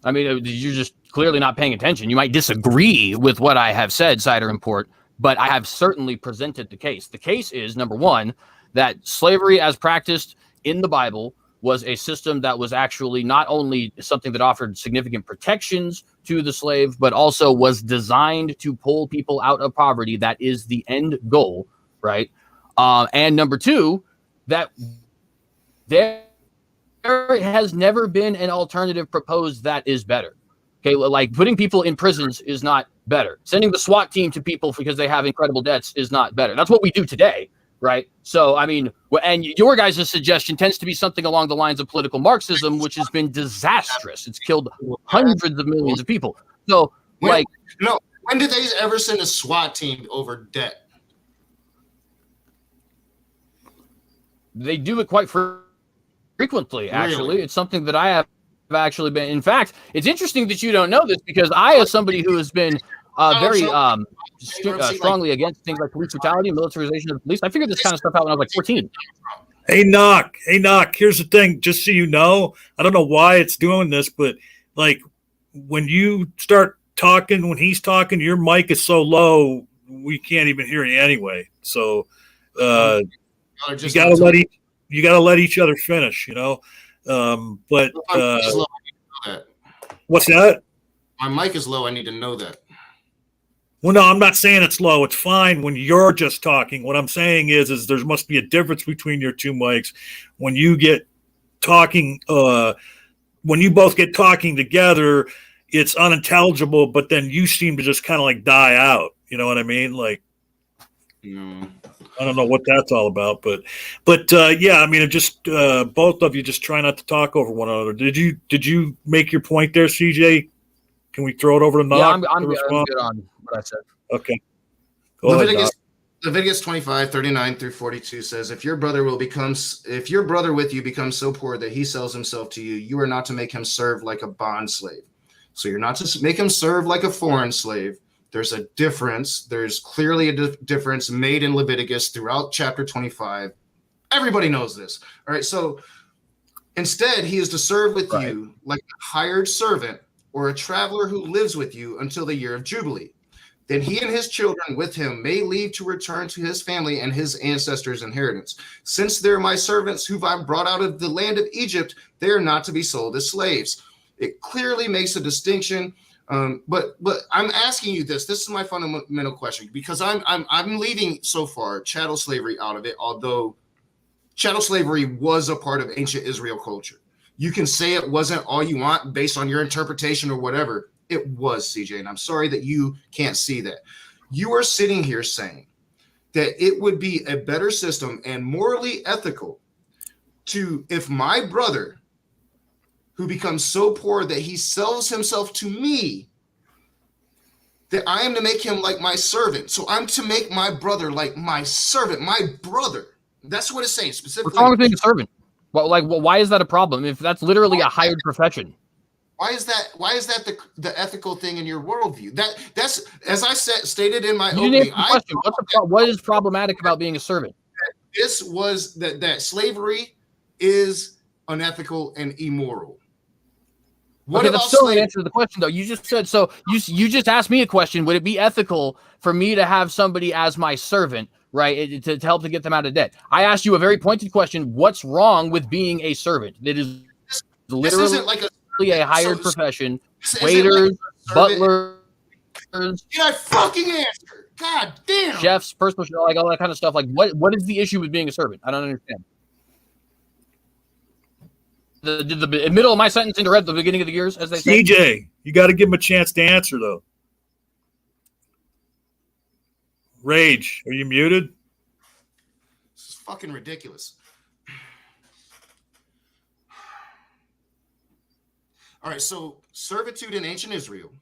I mean, you're just clearly not paying attention. You might disagree with what I have said, Cider Import, but I have certainly presented the case. The case is, number one, that slavery as practiced in the Bible was a system that was actually not only something that offered significant protections to the slave, but also was designed to pull people out of poverty. That is the end goal, right? And number two, that there has never been an alternative proposed that is better. Okay, like putting people in prisons is not better. Sending the SWAT team to people because they have incredible debts is not better. That's what we do today, right? So, I mean, and your guys' suggestion tends to be something along the lines of political Marxism, which has been disastrous. It's killed hundreds of millions of people. So, when did they ever send a SWAT team over debt? They do it quite frequently, actually. Really? It's something that I have actually been. In fact, it's interesting that you don't know this because I, as somebody who has been very strongly against things like police brutality and militarization of the police, I figured this kind of stuff out when I was like 14. Hey, Nok, here's the thing. Just so you know, I don't know why it's doing this, but like when you start talking, when he's talking, your mic is so low, we can't even hear you anyway. So, you gotta let each other finish, you know. What's that? My mic is low. I need to know that. Well, no, I'm not saying it's low. It's fine when you're just talking. What I'm saying is there must be a difference between your two mics. When you get talking, when you both get talking together, it's unintelligible. But then you seem to just kind of like die out. You know what I mean? Like, no. I don't know what that's all about, but yeah, I mean, just both of you just try not to talk over one another. Did you make your point there, CJ? Can we throw it over to Nok? Yeah, I'm good on what I said. Okay. Leviticus 25:39-42 says, if your brother with you becomes so poor that he sells himself to you, you are not to make him serve like a bond slave. So you're not to make him serve like a foreign slave. There's a difference. There's clearly a difference made in Leviticus throughout chapter 25. Everybody knows this. All right. So instead, he is to serve with you like a hired servant or a traveler who lives with you until the year of Jubilee. Then he and his children with him may leave to return to his family and his ancestors' inheritance. Since they're my servants whom I brought out of the land of Egypt, they are not to be sold as slaves. It clearly makes a distinction. But I'm asking you this. This is my fundamental question, because I'm leaving so far chattel slavery out of it, although chattel slavery was a part of ancient Israel culture. You can say it wasn't all you want based on your interpretation or whatever. It was, CJ, and I'm sorry that you can't see that. You are sitting here saying that it would be a better system and morally ethical to, if my brother, who becomes so poor that he sells himself to me, that I am to make him like my servant. So I'm to make my brother like my servant, my brother. That's what it's saying specifically. What's wrong with being a servant? Well, why is that a problem if that's literally a hired profession? Why is that the ethical thing in your worldview? That's, as I stated in my opening. What is problematic about being a servant? This was that slavery is unethical and immoral. What about still an answer to the question, though? You just said so. You just asked me a question. Would it be ethical for me to have somebody as my servant, right, to help to get them out of debt? I asked you a very pointed question. What's wrong with being a servant? It is literally isn't like a hired profession. Waiters, butlers. Did I fucking answer? God damn. Chefs, personal chef, like all that kind of stuff. Like, what is the issue with being a servant? I don't understand. The middle of my sentence interrupt the beginning of the years, as they say. CJ, you got to give him a chance to answer, though. Rage, are you muted? This is fucking ridiculous. All right, so servitude in ancient Israel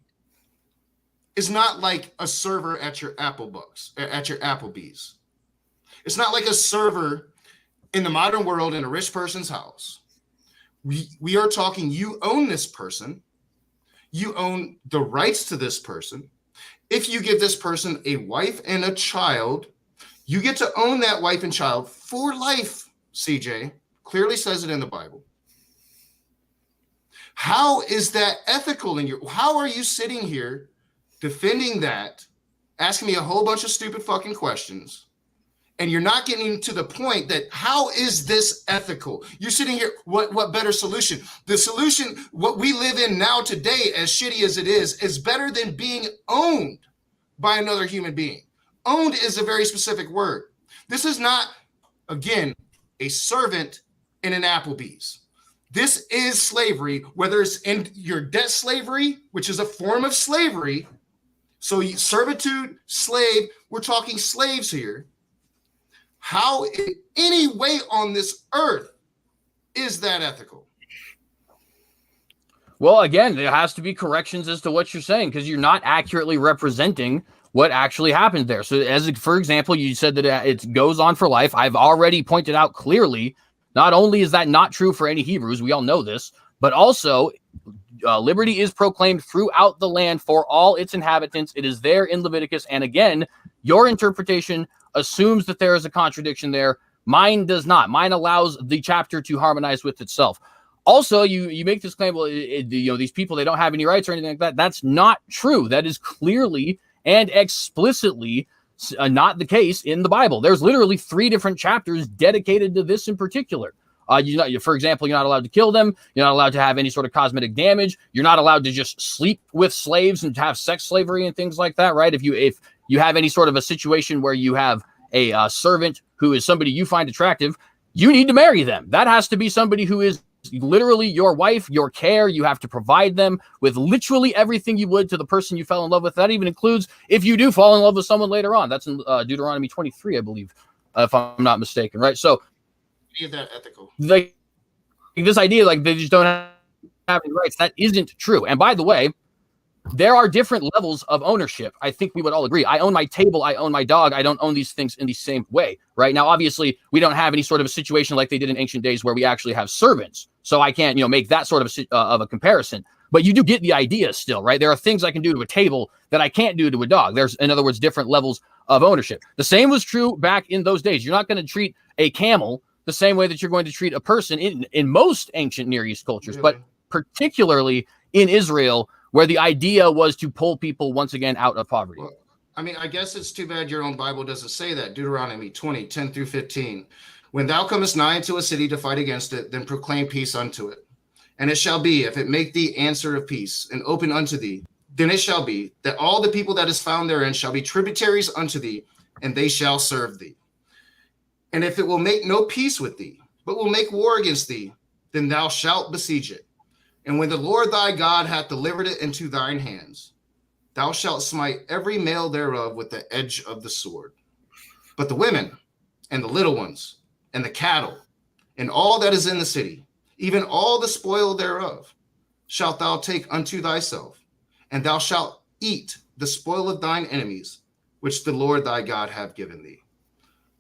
is not like a server at your Applebee's. It's not like a server in the modern world in a rich person's house. We are talking, you own this person. You own the rights to this person. If you give this person a wife and a child, you get to own that wife and child for life, CJ. Clearly says it in the Bible. How is that ethical in your? How are you sitting here defending that, asking me a whole bunch of stupid fucking questions, and you're not getting to the point that how is this ethical? You're sitting here, what better solution? The solution, what we live in now today, as shitty as it is better than being owned by another human being. Owned is a very specific word. This is not, again, a servant in an Applebee's. This is slavery, whether it's in your debt slavery, which is a form of slavery. So servitude, slave, we're talking slaves here. How in any way on this earth is that ethical? Well, again, there has to be corrections as to what you're saying, because you're not accurately representing what actually happened there. So for example, you said that it goes on for life. I've already pointed out clearly, not only is that not true for any Hebrews, we all know this, but also liberty is proclaimed throughout the land for all its inhabitants. It is there in Leviticus. And again, your interpretation assumes that there is a contradiction there. Mine does not. Mine allows the chapter to harmonize with itself. Also, you make this claim, well, these people, they don't have any rights or anything like that. That's not true. That is clearly and explicitly not the case in the Bible. There's literally 3 different chapters dedicated to this in particular. For example, you're not allowed to kill them. You're not allowed to have any sort of cosmetic damage. You're not allowed to just sleep with slaves and have sex slavery and things like that, right? If you have any sort of a situation where you have a servant who is somebody you find attractive, you need to marry them. That has to be somebody who is literally your wife, your care. You have to provide them with literally everything you would to the person you fell in love with. That even includes if you do fall in love with someone later on. That's in Deuteronomy 23, I believe, if I'm not mistaken, right? So, is that ethical? Like this idea, like they just don't have any rights, that isn't true. And by the way, there are different levels of ownership. I think we would all agree. I own my table. I own my dog. I don't own these things in the same way, right? Now, obviously, we don't have any sort of a situation like they did in ancient days where we actually have servants. So I can't, make that sort of a comparison. But you do get the idea still, right? There are things I can do to a table that I can't do to a dog. There's, in other words, different levels of ownership. The same was true back in those days. You're not going to treat a camel the same way that you're going to treat a person in most ancient Near East cultures, but particularly in Israel, where the idea was to pull people once again out of poverty. Well, I mean, I guess it's too bad your own Bible doesn't say that. Deuteronomy 20, 10 through 15. When thou comest nigh into a city to fight against it, then proclaim peace unto it. And it shall be, if it make thee answer of peace and open unto thee, then it shall be that all the people that is found therein shall be tributaries unto thee, and they shall serve thee. And if it will make no peace with thee, but will make war against thee, then thou shalt besiege it. And when the Lord thy God hath delivered it into thine hands, thou shalt smite every male thereof with the edge of the sword. But the women and the little ones and the cattle and all that is in the city, even all the spoil thereof, shalt thou take unto thyself, and thou shalt eat the spoil of thine enemies, which the Lord thy God hath given thee.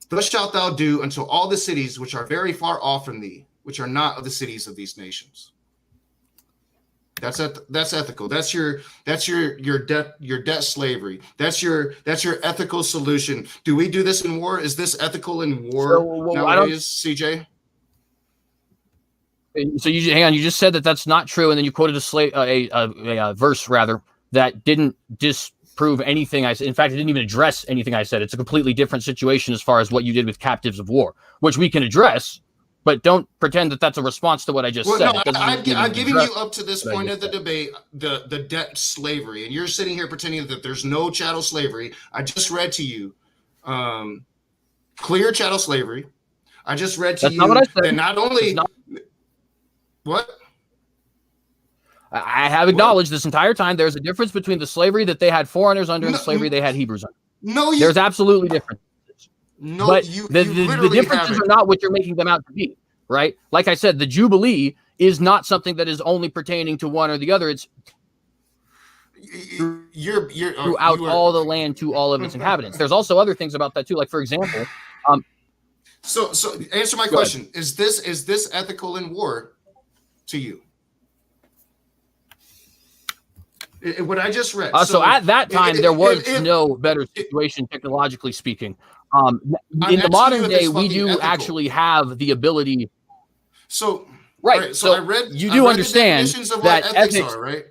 Thus shalt thou do unto all the cities which are very far off from thee, which are not of the cities of these nations. That's ethical. That's your debt slavery. That's your ethical solution. Do we do this in war? Is this ethical in war nowadays, CJ? So you hang on. You just said that that's not true, and then you quoted a verse rather that didn't disprove anything I said. In fact, it didn't even address anything I said. It's a completely different situation as far as what you did with captives of war, which we can address. But don't pretend that that's a response to what I just said. No, I'm giving you up to this point of the debate, the debt slavery, and you're sitting here pretending that there's no chattel slavery. I just read to you clear chattel slavery. I just read to you that not only what? I have acknowledged this entire time there's a difference between the slavery that they had foreigners under and the slavery they had Hebrews under. No, there's absolutely difference. No, but the differences are not what you're making them out to be, right? Like I said, the Jubilee is not something that is only pertaining to one or the other. It's throughout all the land to all of its inhabitants. There's also other things about that too. Like for example, so answer my question: Is this ethical in war to you? What I just read. So at that time, there was no better situation technologically speaking. In the modern day, we do actually have the ability. So right. So I read. You do understand that ethics are, right?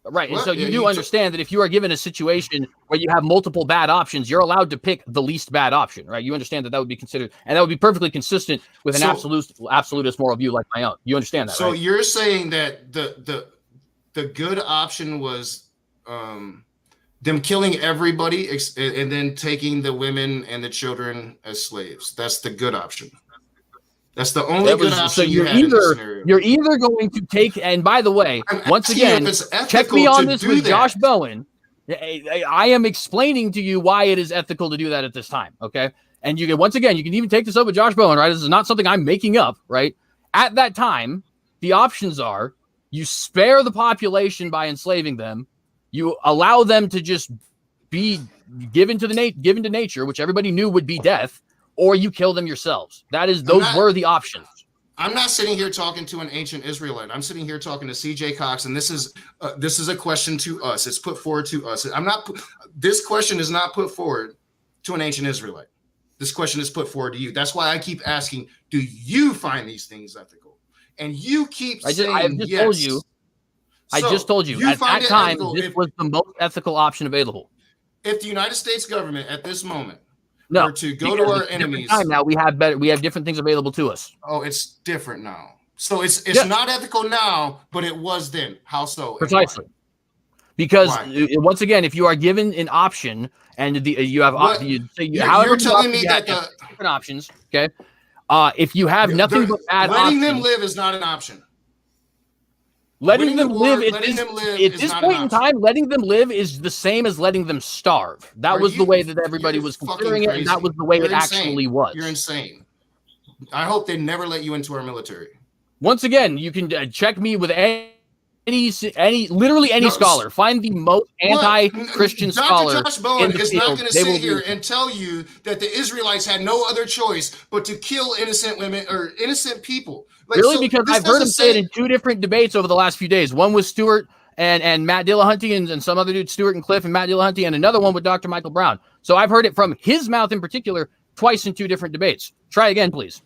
Right. And so you do understand that if you are given a situation where you have multiple bad options, you're allowed to pick the least bad option, right? You understand that would be considered, and that would be perfectly consistent with an absolutist moral view like my own. You understand that, so right? You're saying that the good option was them killing everybody and then taking the women and the children as slaves. That's the good option. That's the only good option. So you're either going to take, and by the way, once again, check me on this with Josh Bowen. I am explaining to you why it is ethical to do that at this time. Okay. And you can, once again, you can even take this up with Josh Bowen, right? This is not something I'm making up, right? At that time, the options are you spare the population by enslaving them. You allow them to just be given to nature, which everybody knew would be death, or you kill them yourselves. Those were the options. I'm not sitting here talking to an ancient Israelite. I'm sitting here talking to CJ Cox, and this is a question to us. It's put forward to us. This question is not put forward to an ancient Israelite. This question is put forward to you. That's why I keep asking, do you find these things ethical? And you keep saying yes. I just told you at that time, this was the most ethical option available. If the United States government at this moment were to go to our enemies, now we have different things available to us. Oh, it's different now. So it's not ethical now, but it was then. How so? Precisely. Because once again, if you are given an option and you're telling me that different options, okay. If you have nothing but bad letting them live is not an option. Letting them live at this point in time, letting them live is the same as letting them starve. That was the way that everybody was considering it, and that was the way it actually was. You're insane. I hope they never let you into our military. Once again, you can check me with literally any scholar. Find the most anti-Christian scholar. Dr. Josh Bowen is not going to sit here and tell you that the Israelites had no other choice but to kill innocent women or innocent people. Because I've heard him say it in two different debates over the last few days. One with Stuart and Matt Dillahunty and some other dude, Stuart and Cliff and Matt Dillahunty, and another one with Dr. Michael Brown. So I've heard it from his mouth in particular twice in two different debates. Try again, please.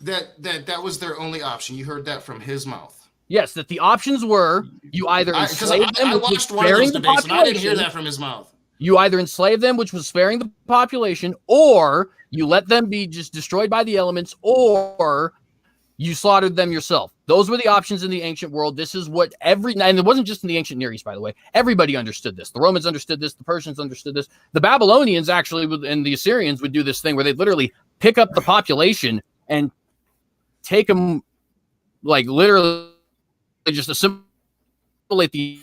That was their only option. You heard that from his mouth. Yes, that the options were you either enslave them, which was sparing the population. I didn't hear that from his mouth. You either enslave them, which was sparing the population, or you let them be just destroyed by the elements, or you slaughtered them yourself. Those were the options in the ancient world. This is what and it wasn't just in the ancient Near East, by the way. Everybody understood this. The Romans understood this. The Persians understood this. The Babylonians actually and the Assyrians would do this thing where they literally pick up the population and take them, like literally just assimilate the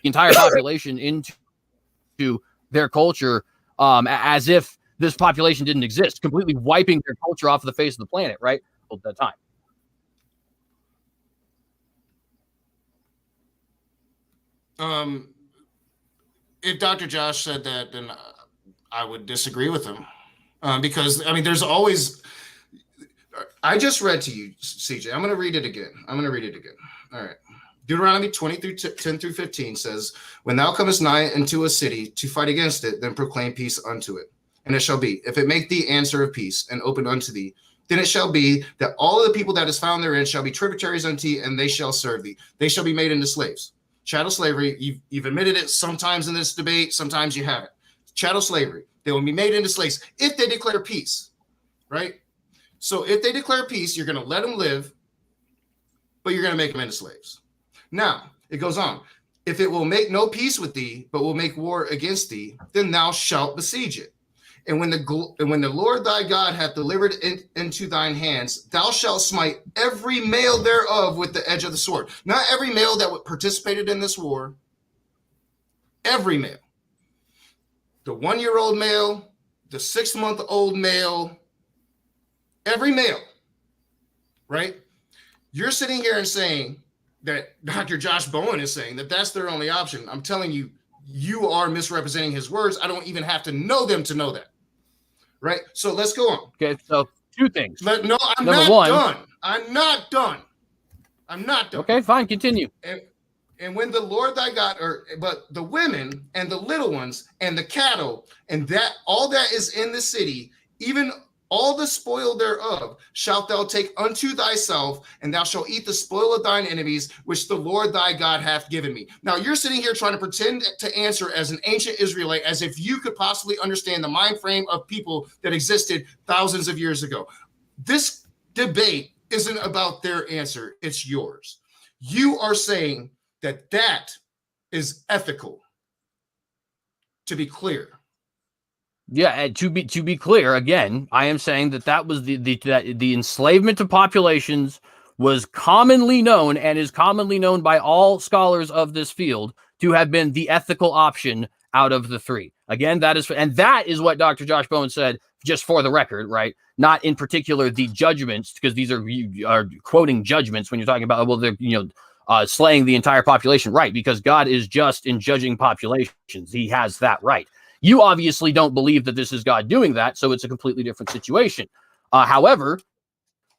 entire population into their culture, as if this population didn't exist, completely wiping their culture off of the face of the planet, right? At that time. If Dr. Josh said that, then I would disagree with him, because I mean, there's always. I just read to you, CJ. I'm going to read it again. All right. Deuteronomy 20:10-15 says, "When thou comest nigh into a city to fight against it, then proclaim peace unto it. And it shall be, if it make thee answer of peace and open unto thee, then it shall be that all of the people that is found therein shall be tributaries unto thee, and they shall serve thee. They shall be made into slaves." Chattel slavery, you've admitted it sometimes in this debate, sometimes you haven't. Chattel slavery, they will be made into slaves if they declare peace, right? So if they declare peace, you're going to let them live, but you're going to make them into slaves. Now, it goes on. "If it will make no peace with thee, but will make war against thee, then thou shalt besiege it. And when the Lord thy God hath delivered it into thine hands, thou shalt smite every male thereof with the edge of the sword." Not every male that participated in this war. Every male. The 1-year-old male, the 6-month-old male, every male, right? You're sitting here and saying that Dr. Josh Bowen is saying that that's their only option. I'm telling you, you are misrepresenting his words. I don't even have to know them to know that. Right? So let's go on. Okay, so two things. I'm Number not one, done. I'm not done. Okay, fine, continue. And when the Lord thy God, but the women and the little ones and the cattle and that all that is in the city, even all the spoil thereof shalt thou take unto thyself, and thou shalt eat the spoil of thine enemies, which the Lord thy God hath given me. Now you're sitting here trying to pretend to answer as an ancient Israelite, as if you could possibly understand the mind frame of people that existed thousands of years ago. This debate isn't about their answer, it's yours. You are saying that is ethical, to be clear. Yeah, and to be clear, again, I am saying that was the enslavement of populations was commonly known and is commonly known by all scholars of this field to have been the ethical option out of the three. Again, that is what Dr. Josh Bowen said, just for the record, right? Not in particular the judgments, because you are quoting judgments when you're talking about, well, they're slaying the entire population, right? Because God is just in judging populations. He has that right. You obviously don't believe that this is God doing that, so it's a completely different situation. However,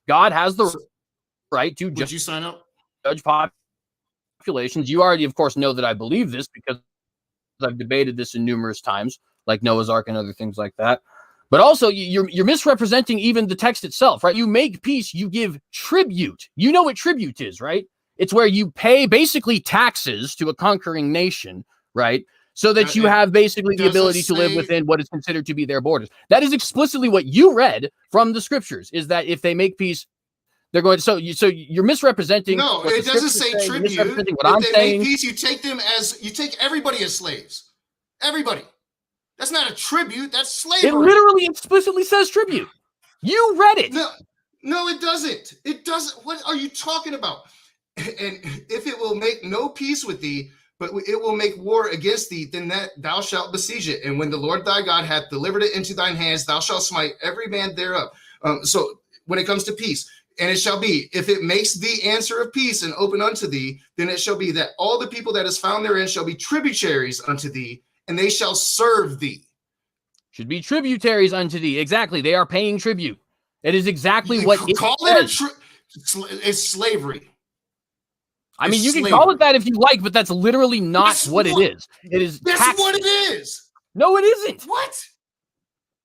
God has the right to Would you sign up? Judge populations. You already, of course, know that I believe this because I've debated this in numerous times, like Noah's Ark and other things like that. But also, you're misrepresenting even the text itself, right? You make peace, you give tribute. You know what tribute is, right? It's where you pay basically taxes to a conquering nation, right? So that you have basically the ability to live within what is considered to be their borders. That is explicitly what you read from the scriptures, is that if they make peace, they're going to, so you're misrepresenting. No, it doesn't say tribute. If they make peace, you take everybody as slaves. Everybody. That's not a tribute, that's slavery. It literally explicitly says tribute. You read it. No, it doesn't. It doesn't. What are you talking about? And if it will make no peace with thee, but it will make war against thee, then that thou shalt besiege it. And when the Lord thy God hath delivered it into thine hands, thou shalt smite every man thereof. So when it comes to peace, and it shall be, if it makes thee answer of peace and open unto thee, then it shall be that all the people that is found therein shall be tributaries unto thee, and they shall serve thee. Should be tributaries unto thee. Exactly. They are paying tribute. It is exactly what it call says. It's slavery. I mean, you can call it that if you like, but that's literally not what it is. It is. That's what it is. No, it isn't. What?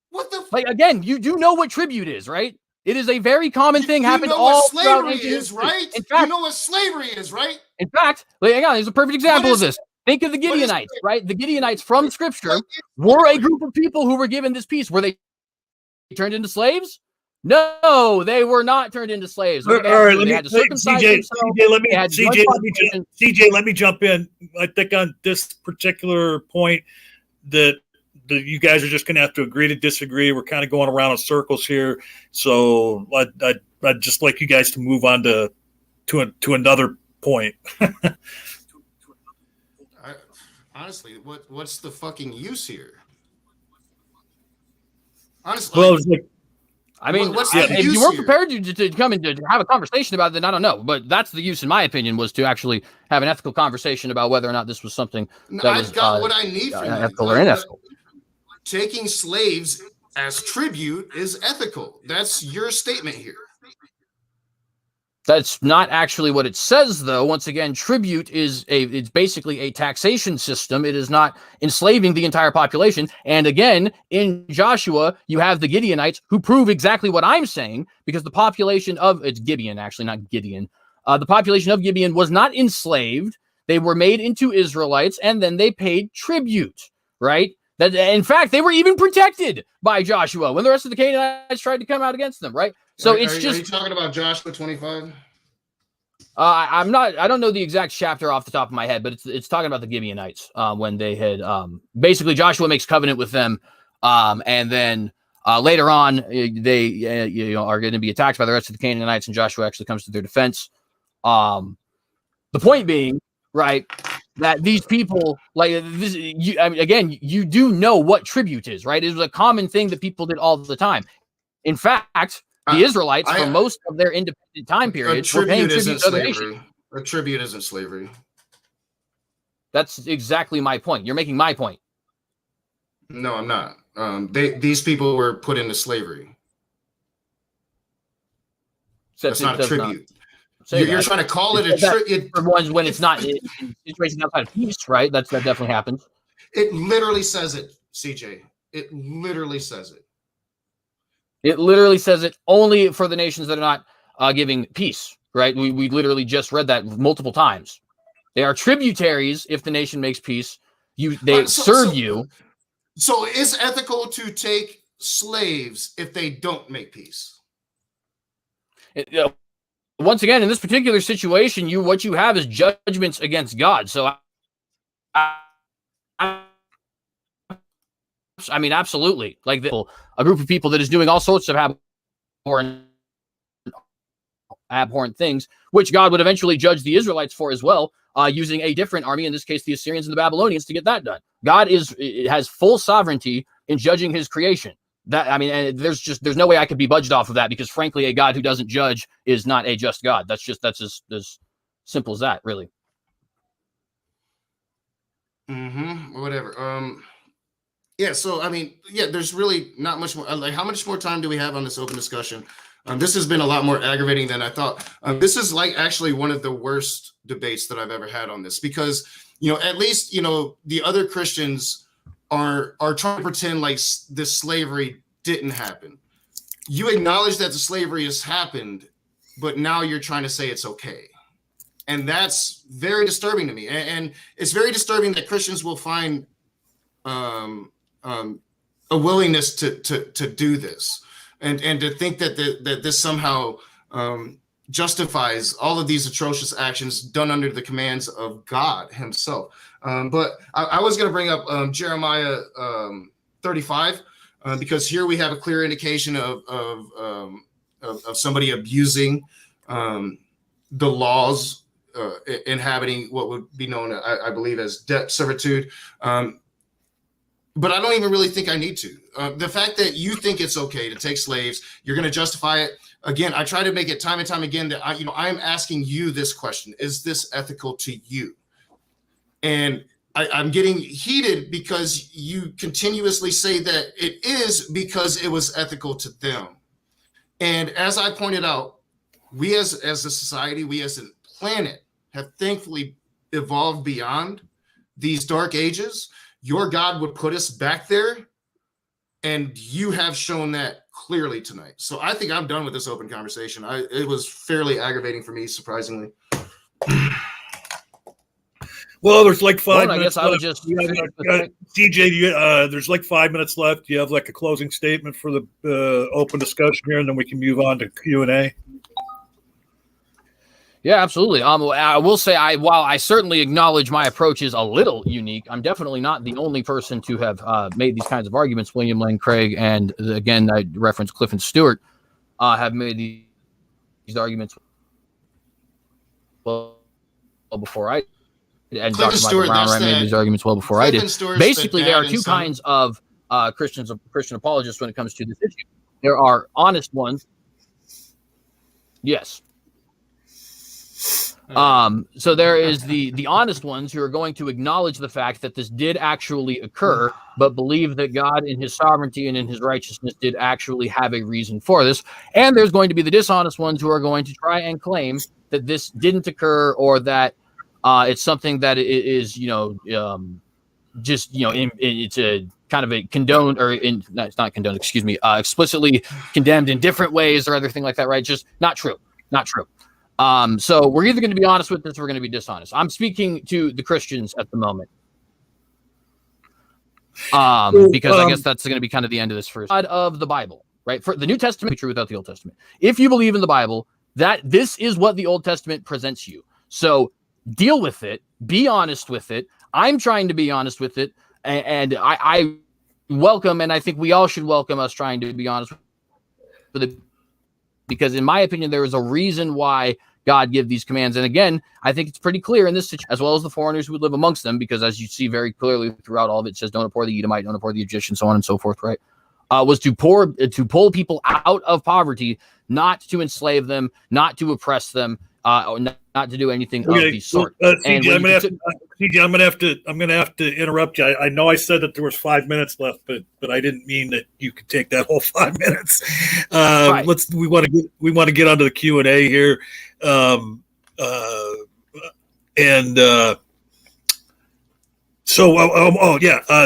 What the? Like, again, you do know what tribute is, right? It is a very common thing. Happened all throughout ancient history. Is right. In fact, you know what slavery is, right? In fact, hang on. There's a perfect example of this. Think of the Gideonites, right? The Gideonites from Scripture were a group of people who were given this peace. Were they turned into slaves? No, they were not turned into slaves. All right, they had to circumcise themselves. CJ, let me jump in. I think on this particular point that you guys are just going to have to agree to disagree. We're kind of going around in circles here, so I'd just like you guys to move on to another point. Honestly, what's the fucking use here? Honestly, well, like, I mean, if you weren't prepared to come in to have a conversation about it, then I don't know. But that's the use, in my opinion, was to actually have an ethical conversation about whether or not this was something that was what I need from ethical or unethical. Taking slaves as tribute is ethical. That's your statement here. That's not actually what it says, though. Once again, tribute it's basically a taxation system. It is not enslaving the entire population. And again, in Joshua, you have the Gideonites who prove exactly what I'm saying, because the population of it's Gibeon, actually, not Gideon. The population of Gibeon was not enslaved. They were made into Israelites, and then they paid tribute, right? That, in fact, they were even protected by Joshua when the rest of the Canaanites tried to come out against them, right? So are you talking about Joshua 25? I'm not. I don't know the exact chapter off the top of my head, but it's talking about the Gibeonites when they had basically Joshua makes covenant with them, and then later on they are going to be attacked by the rest of the Canaanites, and Joshua actually comes to their defense. The point being, right, that these people like this. Again, you do know what tribute is, right? It was a common thing that people did all the time. In fact, the Israelites, for most of their independent time period, were paying tribute to other nations. A tribute isn't slavery. That's exactly my point. You're making my point. No, I'm not. These people were put into slavery. That's not a tribute. You're trying to call it a tribute for ones when it's not in situations outside of peace, right? That definitely happens. It literally says it, CJ. It literally says it. It literally says it only for the nations that are not giving peace, right? We literally just read that multiple times. They are tributaries if the nation makes peace. They serve you. So it's ethical to take slaves if they don't make peace. Once again, in this particular situation, what you have is judgments against God. So I mean, absolutely. Like a group of people that is doing all sorts of abhorrent things, which God would eventually judge the Israelites for as well, using a different army, in this case, the Assyrians and the Babylonians, to get that done. God has full sovereignty in judging his creation. And there's no way I could be budged off of that, because frankly, a God who doesn't judge is not a just God. That's as simple as that, really. Whatever. Yeah, so I mean, there's really not much more. Like, how much more time do we have on this open discussion? This has been a lot more aggravating than I thought. This is like actually one of the worst debates that I've ever had on this, because at least the other Christians are trying to pretend like this slavery didn't happen. You acknowledge that the slavery has happened, but now you're trying to say it's okay, and that's very disturbing to me. And it's very disturbing that Christians will find a willingness to do this, and to think that this somehow justifies all of these atrocious actions done under the commands of God himself. But I was going to bring up Jeremiah 35, because here we have a clear indication of somebody abusing the laws, inhabiting what would be known, I believe, as debt servitude. But I don't even really think I need to. The fact that you think it's okay to take slaves, you're going to justify it. Again, I try to make it time and time again that I'm asking you this question: is this ethical to you? And I'm getting heated because you continuously say that it is, because it was ethical to them. And as I pointed out, we as a society, we as a planet, have thankfully evolved beyond these dark ages. Your God would put us back there, and you have shown that clearly tonight. So I think I'm done with this open conversation. It was fairly aggravating for me, surprisingly. Well, there's like 5 Well, I minutes guess I would left. just DJ, there's like 5 minutes left. Do you have like a closing statement for the open discussion here, and then we can move on to Q&A? Yeah, absolutely. I will say, while I certainly acknowledge my approach is a little unique, I'm definitely not the only person to have made these kinds of arguments. William Lane Craig and again, I reference Clifton Stewart have made these arguments well before I and Clifton Dr. Stewart, Michael Brown made these arguments well before I did. Basically, there are two kinds of Christian apologists when it comes to this issue. There are honest ones. Yes. So there is the honest ones who are going to acknowledge the fact that this did actually occur, but believe that God in his sovereignty and in his righteousness did actually have a reason for this. And there's going to be the dishonest ones who are going to try and claim that this didn't occur, or that it's something that is, just, it's a kind of a condoned, or no, it's not condoned, excuse me, explicitly condemned in different ways or everything like that, right? Just not true. So we're either going to be honest with this or we're going to be dishonest. I'm speaking to the Christians at the moment. Because I guess that's going to be kind of the end of this first side of the Bible, right? For the New Testament, be true without the Old Testament. If you believe in the Bible, that this is what the Old Testament presents you. So deal with it, be honest with it. I'm trying to be honest with it. And I welcome, and I think we all should welcome us trying to be honest with it. Because in my opinion, there is a reason why God give these commands. And again, I think it's pretty clear in this situation, as well as the foreigners who would live amongst them, because as you see very clearly throughout all of it, it says, don't abhor the Edomite, don't abhor the Egyptian, so on and so forth, right? Was to pull people out of poverty, not to enslave them, not to oppress them, or not to do anything of the sort. CJ, I'm gonna have to interrupt you. I know I said that there was 5 minutes left, but I didn't mean that you could take that whole 5 minutes. Right. We want to get onto the Q&A here,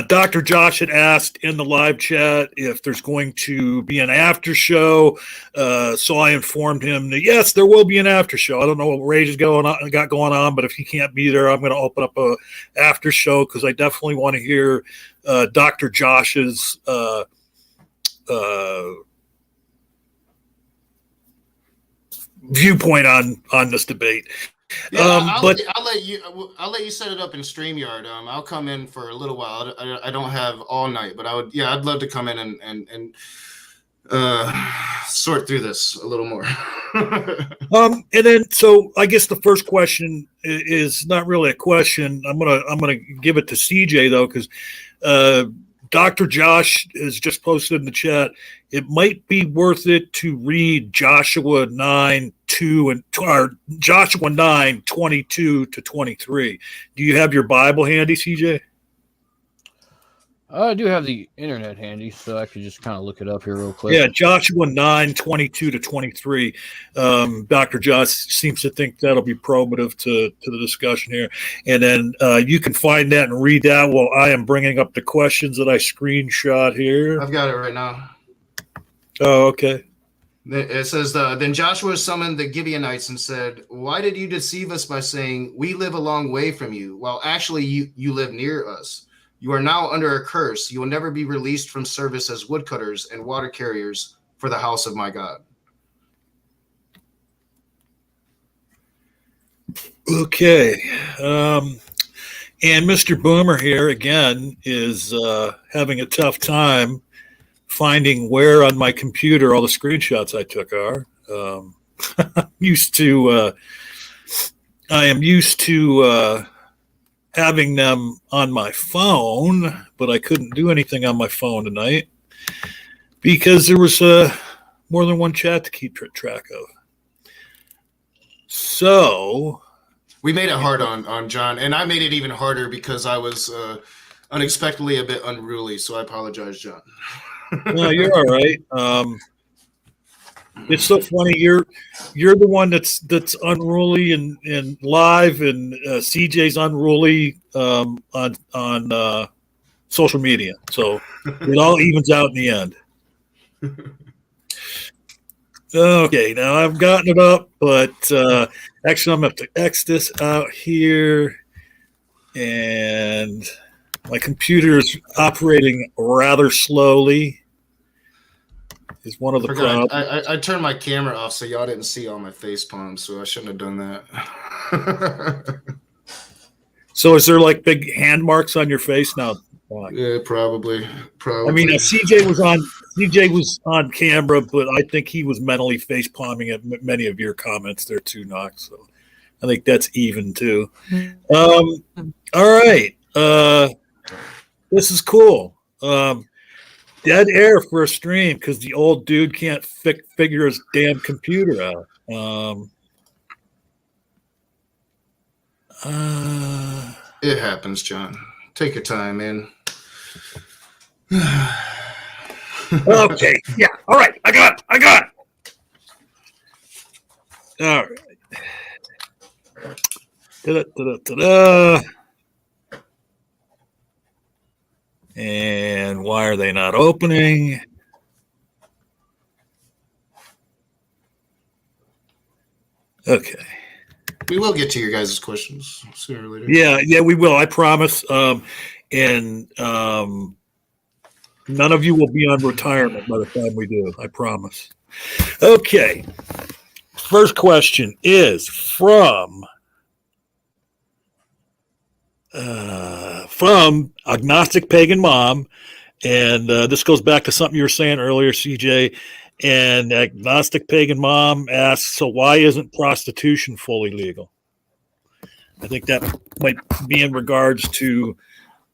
Dr. Josh had asked in the live chat if there's going to be an after show. So I informed him that yes, there will be an after show. I don't know what Rage is going on, but if he can't be there, I'm going to open up a after show, because I definitely want to hear Dr. Josh's viewpoint on this debate. Yeah, I'll let you set it up in StreamYard. I'll come in for a little while. I don't have all night, but I'd love to come in and sort through this a little more. And then, so I guess the first question is not really a question. I'm gonna give it to CJ though, because Dr. Josh has just posted in the chat. It might be worth it to read Joshua 9:22-23. Do you have your Bible handy, CJ? I do have the internet handy, so I could just kind of look it up here real quick. Yeah, Joshua 9:22-23. Dr. Josh seems to think that'll be probative to the discussion here. And then you can find that and read that while I am bringing up the questions that I screenshot here. I've got it right now. Oh, okay. It says, then Joshua summoned the Gibeonites and said, why did you deceive us by saying, we live a long way from you, while actually you live near us? You are now under a curse. You will never be released from service as woodcutters and water carriers for the house of my God. Okay. And Mr. Boomer here, again, is having a tough time finding where on my computer all the screenshots I took are. I am used to having them on my phone, but I couldn't do anything on my phone tonight because there was more than one chat to keep track of. So we made it hard on John, and I made it even harder because I was unexpectedly a bit unruly. So I apologize, John. No, you're all right. It's so funny. You're the one that's unruly and live, and CJ's unruly on social media. So it all evens out in the end. Okay, now I've gotten it up, but actually I'm going to have to X this out here. And my computer's operating rather slowly. Is one of the problems. I turned my camera off so y'all didn't see all my face palms, so I shouldn't have done that. So is there like big hand marks on your face now? Yeah, probably. I mean, CJ was on camera, but I think he was mentally face palming at many of your comments there too, Knox. So I think that's even too. All right, this is cool. Dead air for a stream because the old dude can't figure his damn computer out. It happens, John. Take your time, man. Okay. Yeah. All right. I got it. All right. Ta-da. And why are they not opening? Okay. We will get to your guys' questions sooner or later. Yeah, we will. I promise. And none of you will be on retirement by the time we do. I promise. Okay. First question is from Agnostic Pagan Mom. And this goes back to something you were saying earlier, CJ. And Agnostic Pagan Mom asks, so why isn't prostitution fully legal? I think that might be in regards to,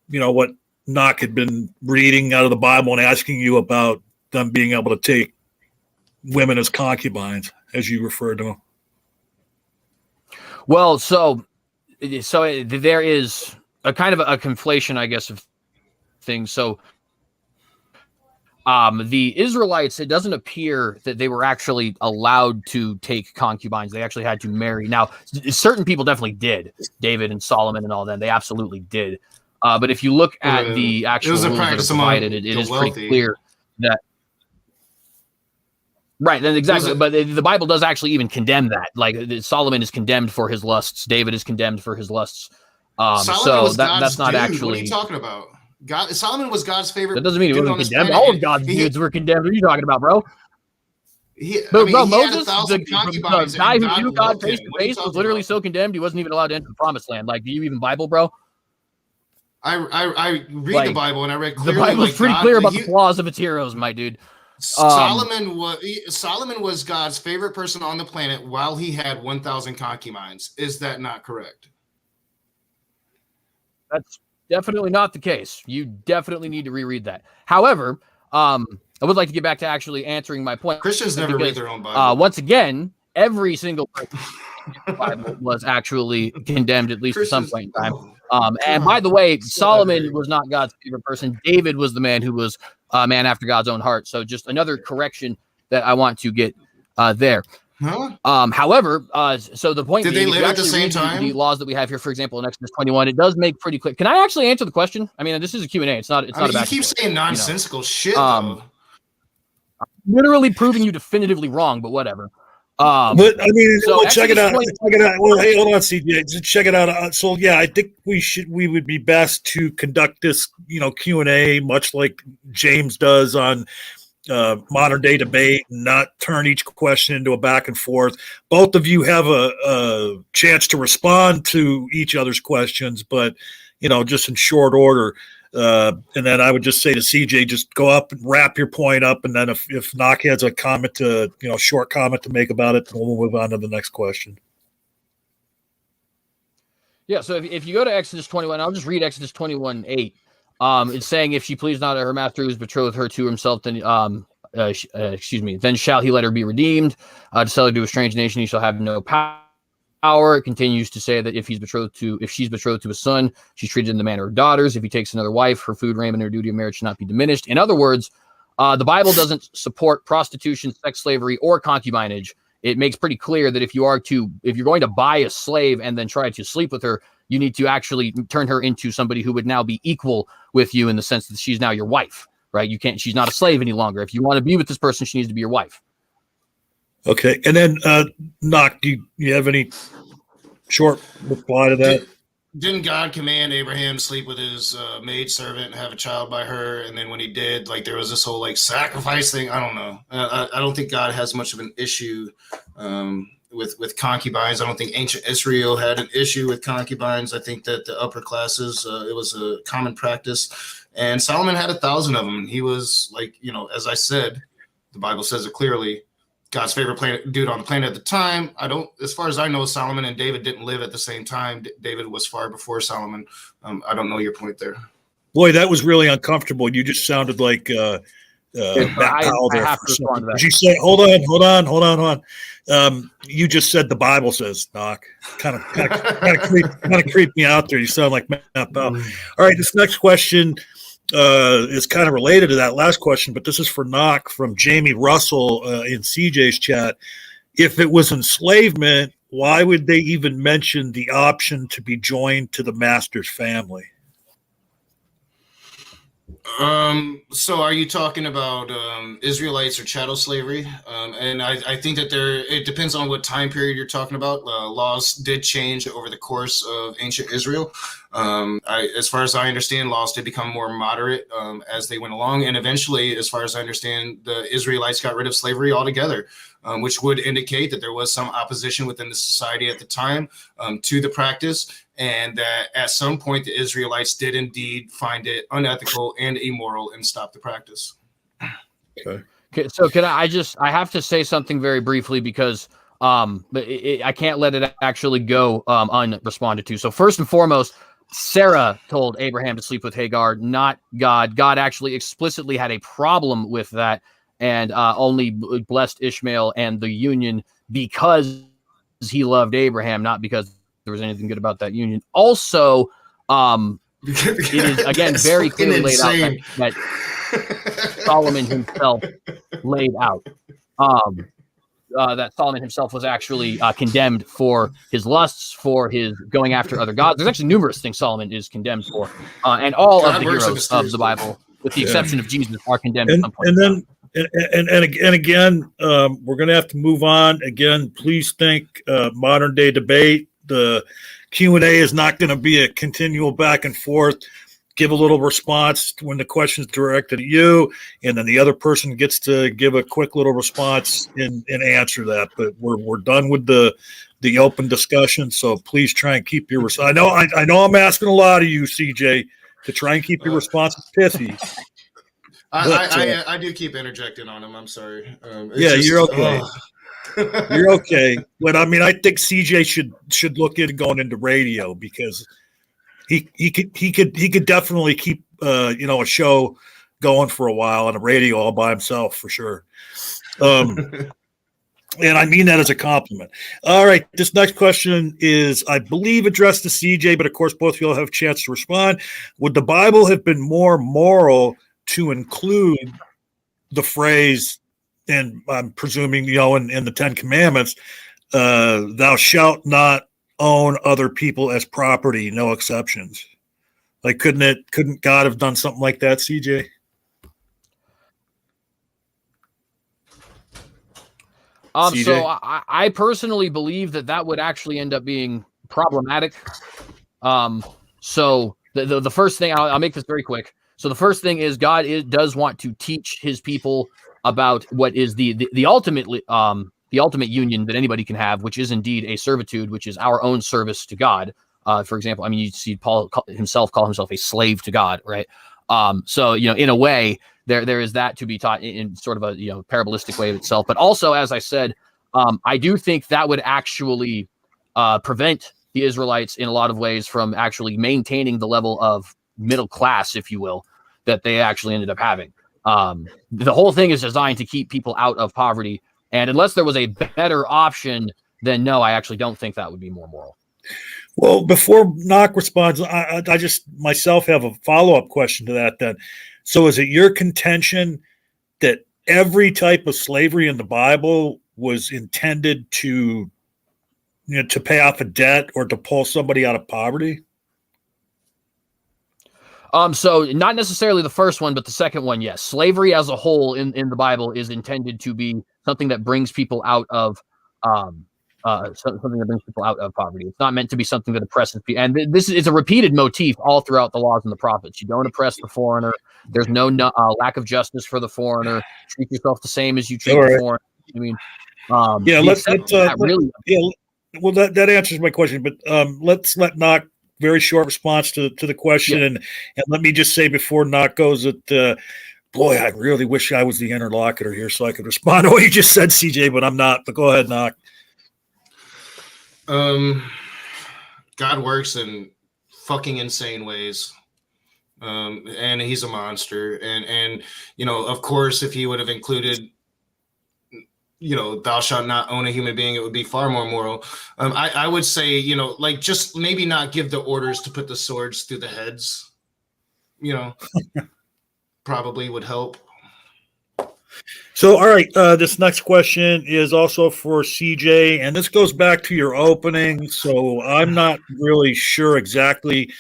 what Knock had been reading out of the Bible and asking you about them being able to take women as concubines, as you referred to them. Well, so there is a kind of a conflation, I guess, of things. So the Israelites, it doesn't appear that they were actually allowed to take concubines. They actually had to marry. Now, certain people definitely did. David and Solomon and all that, they absolutely did. But if you look at the actual rules that are provided, it is pretty clear that. Right, then exactly. But the Bible does actually even condemn that. Like Solomon is condemned for his lusts. David is condemned for his lusts. So that's not actually. What are you talking about? Solomon was God's favorite. That doesn't mean he wasn't condemned. All of God's dudes were condemned. What are you talking about, bro? Moses, the guy who knew God face to face, was literally so condemned he wasn't even allowed to enter the promised land. Like, do you even Bible, bro? I read the Bible, and I read clearly. The Bible's pretty clear about the flaws of its heroes, my dude. Solomon was God's favorite person on the planet while he had 1,000 concubines. Is that not correct? That's definitely not the case. You definitely need to reread that. However, I would like to get back to actually answering my point. Christians never read their own Bible. Once again, every single person in the Bible was actually condemned at least at some point in time. And by the way, Solomon was not God's favorite person. David was the man who was a man after God's own heart. So just another correction that I want to get there. Huh? However, so the point did being, they live at the same time? The laws that we have here, for example, in Exodus 21, it does make pretty clear. Can I actually answer the question? I mean, this is a Q&A. It's not. It's not you keep saying nonsensical shit. I'm literally proving you definitively wrong, but whatever. But I mean, so check it out. Check it out. Well, hey, hold on, CJ. Just check it out. So yeah, I think we would be best to conduct this, Q&A, much like James does on modern day debate, and not turn each question into a back and forth. Both of you have a chance to respond to each other's questions, but just in short order. And then I would just say to CJ, just go up and wrap your point up. And then if Knock has a comment to, short comment to make about it, then we'll move on to the next question. Yeah. So if you go to Exodus 21, I'll just read Exodus 21:8. It's saying, if she please not her master who's betrothed her to himself, then, then shall he let her be redeemed, to sell her to a strange nation. He shall have no power. It continues to say that if she's betrothed to a son, she's treated in the manner of daughters. If he takes another wife, her food, raiment, and her duty of marriage should not be diminished. In other words, the Bible doesn't support prostitution, sex slavery, or concubinage. It makes pretty clear that if you're going to buy a slave and then try to sleep with her, you need to actually turn her into somebody who would now be equal with you in the sense that she's now your wife, right? She's not a slave any longer. If you want to be with this person, she needs to be your wife. Okay. And then, Knock, do you have any short reply to that? Didn't God command Abraham to sleep with his maidservant and have a child by her? And then when he did, like, there was this whole like sacrifice thing. I don't know. I don't think God has much of an issue with concubines. I don't think ancient Israel had an issue with concubines. I think that the upper classes, it was a common practice. And Solomon had 1,000 of them. He was like, as I said, the Bible says it clearly, God's favorite dude on the planet at the time. As far as I know, Solomon and David didn't live at the same time. David was far before Solomon. I don't know your point there. Boy, that was really uncomfortable. You just sounded like Matt Powell there. Did you say, hold on. You just said the Bible says, Doc. Kind of creeped me out there. You sound like Matt Powell. All right, this next question is kind of related to that last question, but this is for Knock from Jamie Russell in CJ's chat. If it was enslavement, why would they even mention the option to be joined to the master's family? So are you talking about Israelites or chattel slavery? And I think that it depends on what time period you're talking about. Laws did change over the course of ancient Israel. As far as I understand, laws did become more moderate as they went along. And eventually, as far as I understand, the Israelites got rid of slavery altogether, which would indicate that there was some opposition within the society at the time to the practice. And that at some point, the Israelites did indeed find it unethical and immoral and stop the practice. Okay. So I have to say something very briefly because I can't let it actually go unresponded to. So first and foremost, Sarah told Abraham to sleep with Hagar, not God. God actually explicitly had a problem with that and only blessed Ishmael and the union because he loved Abraham, not because there was anything good about that union. Also, it is again very clearly laid out that Solomon himself laid out that Solomon himself was actually condemned for his lusts, for his going after other gods. There's actually numerous things Solomon is condemned for, and all of the heroes of the Bible, with the exception of Jesus, are condemned at some point. And then. And again, we're going to have to move on. Again, please think modern day debate. The Q&A is not going to be a continual back and forth. Give a little response when the question is directed at you, and then the other person gets to give a quick little response and answer that. But we're done with the open discussion. So please try and keep your response. I know I'm asking a lot of you, CJ, to try and keep your responses pithy. I do keep interjecting on him. I'm sorry. You're okay. You're okay. But I mean, I think CJ should look into going into radio because he could definitely keep a show going for a while on a radio all by himself for sure. And I mean that as a compliment. All right, this next question is, I believe, addressed to CJ, but of course both of you will have a chance to respond. Would the Bible have been more moral to include the phrase, and I'm presuming, in the 10 Commandments, thou shalt not own other people as property, no exceptions? Like, couldn't God have done something like that, CJ? CJ? So I personally believe that would actually end up being problematic. So the first thing, I'll make this very quick. So the first thing is God does want to teach his people about what is the ultimate union that anybody can have, which is indeed a servitude, which is our own service to God. For example, I mean, you see Paul call himself a slave to God, right? So in a way, there is that to be taught in sort of a parabolic way of itself. But also, as I said, I do think that would actually prevent the Israelites in a lot of ways from actually maintaining the level of middle class, if you will, that they actually ended up having. The whole thing is designed to keep people out of poverty. And unless there was a better option, then no, I actually don't think that would be more moral. Well, before Knock responds, I just myself have a follow-up question to that then. So is it your contention that every type of slavery in the Bible was intended to pay off a debt or to pull somebody out of poverty? So not necessarily the first one, but the second one, yes. Slavery as a whole in the Bible is intended to be something that brings people out of something that brings people out of poverty. It's not meant to be something that oppresses people. And this is a repeated motif all throughout the laws and the prophets. You don't oppress the foreigner. There's no lack of justice for the foreigner. Treat yourself the same as you treat the foreigner. I mean, well, that answers my question, but let's let Knock very short response to the question, and let me just say before Knock goes that boy, I really wish I was the interlocutor here so I could respond to what you just said, CJ, but I'm not. But go ahead, Knock. God works in fucking insane ways. And he's a monster. And of course, if he would have included, thou shalt not own a human being, it would be far more moral. I would say, just maybe not give the orders to put the swords through the heads, probably would help. So, all right, this next question is also for CJ, and this goes back to your opening. So I'm not really sure exactly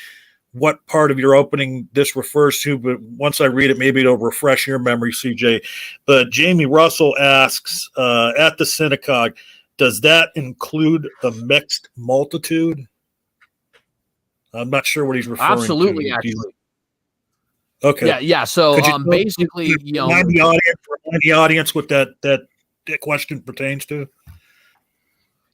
what part of your opening this refers to, but once I read it, maybe it'll refresh your memory, CJ. But Jamie Russell asks, at the synagogue, does that include the mixed multitude? I'm not sure what he's referring to. Absolutely, actually. Okay. Yeah. So basically, remind the audience what that question pertains to.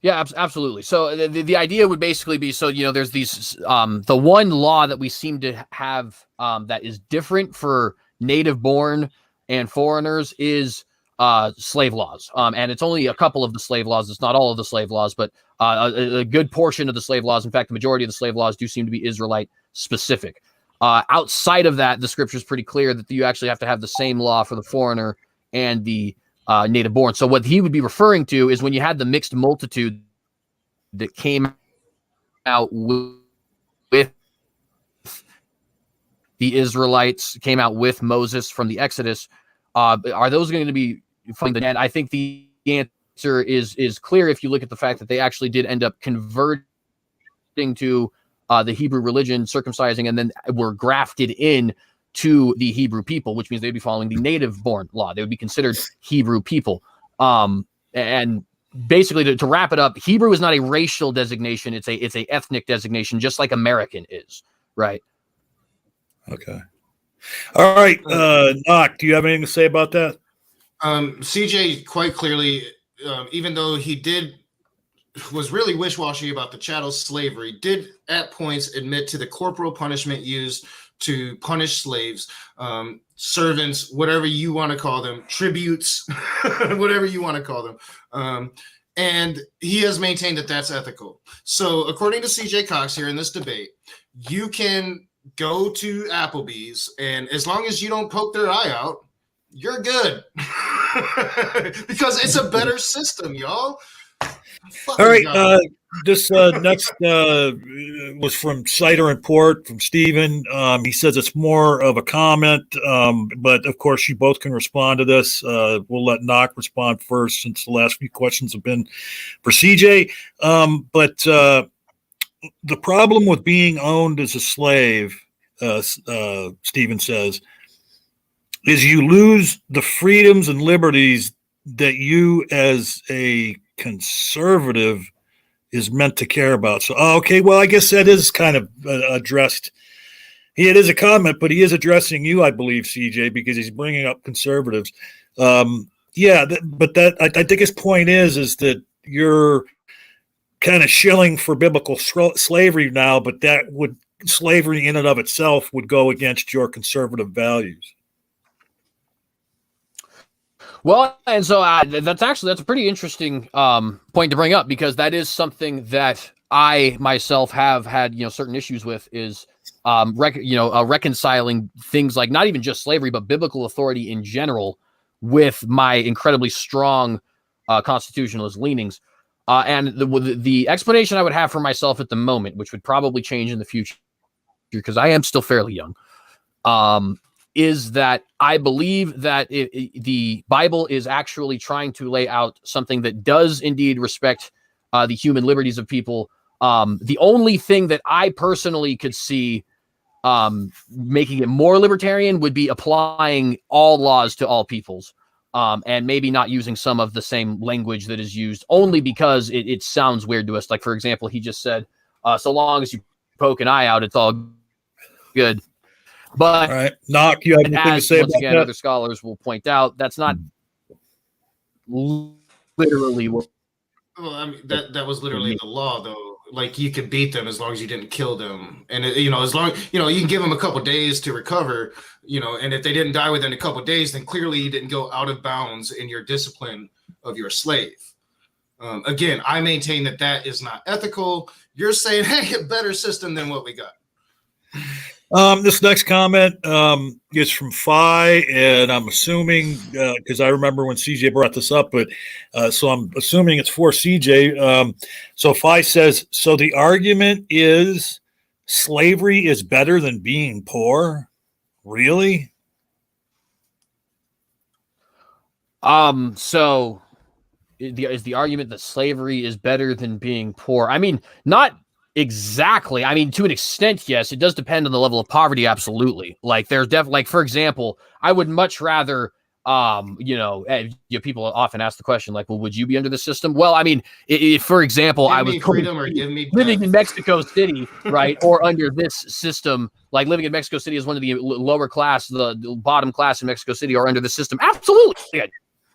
Yeah, absolutely. So the idea would basically be, there's these the one law that we seem to have that is different for native born and foreigners is slave laws. And it's only a couple of the slave laws. It's not all of the slave laws, but a good portion of the slave laws. In fact, the majority of the slave laws do seem to be Israelite specific. Outside of that, the scripture is pretty clear that you actually have to have the same law for the foreigner and the native born. So what he would be referring to is when you had the mixed multitude that came out with the Israelites, came out with Moses from the Exodus. Are those going to be funded? And I think the answer is clear if you look at the fact that they actually did end up converting to the Hebrew religion, circumcising, and then were grafted in to the Hebrew people, which means they'd be following the native born law. They would be considered Hebrew people. And basically, to wrap it up, Hebrew is not a racial designation. It's a ethnic designation, just like American is, right? Okay. All right. Knock, do you have anything to say about that? CJ quite clearly, even though he was really wish-washy about the chattel slavery, did at points admit to the corporal punishment used to punish slaves, servants, whatever you want to call them, tributes, whatever you want to call them. And he has maintained that that's ethical. So according to CJ Cox here in this debate, you can go to Applebee's, and as long as you don't poke their eye out, you're good. Because it's a better system, y'all. All right. This next was from Cider and Port, from Steven. He says it's more of a comment, but of course you both can respond to this. We'll let Knock respond first since the last few questions have been for CJ. But the problem with being owned as a slave, Steven says, is you lose the freedoms and liberties that you as a conservative is meant to care about. So, okay, well, I guess that is kind of addressed. It is a comment, but he is addressing you, I believe, CJ, because he's bringing up conservatives. But I think his point is that you're kind of shilling for biblical slavery now, but slavery in and of itself would go against your conservative values. Well, and so that's a pretty interesting point to bring up, because that is something that I myself have had certain issues with, is reconciling things like not even just slavery but biblical authority in general with my incredibly strong constitutionalist leanings. And the explanation I would have for myself at the moment, which would probably change in the future because I am still fairly young, is that I believe that the Bible is actually trying to lay out something that does indeed respect the human liberties of people. The only thing that I personally could see making it more libertarian would be applying all laws to all peoples. and maybe not using some of the same language that is used only because it sounds weird to us. Like, for example, he just said, so long as you poke an eye out, it's all good. But all right, Knock, you have anything to say once about again, that? other scholars will point out that's not literally what. Well, I mean, that was literally the law, though. Like, you could beat them as long as you didn't kill them, and as long you can give them a couple days to recover, and if they didn't die within a couple days, then clearly you didn't go out of bounds in your discipline of your slave. Again, I maintain that is not ethical. You're saying, hey, a better system than what we got. This next comment is from Phi, and I'm assuming because I remember when CJ brought this up, but so I'm assuming it's for CJ. So Phi says, so the argument is slavery is better than being poor? Really? So is the argument that slavery is better than being poor? I mean, not exactly. I mean, to an extent, yes. It does depend on the level of poverty. Absolutely. Like, there's definitely, like, for example, I would much rather, people often ask the question, like, well, would you be under the system? Well, I mean, for example, Give I was me freedom or give me living death. in Mexico City, right, or under this system, like living in Mexico City as one of the lower class, the bottom class in Mexico City, or under the system. Absolutely, I'd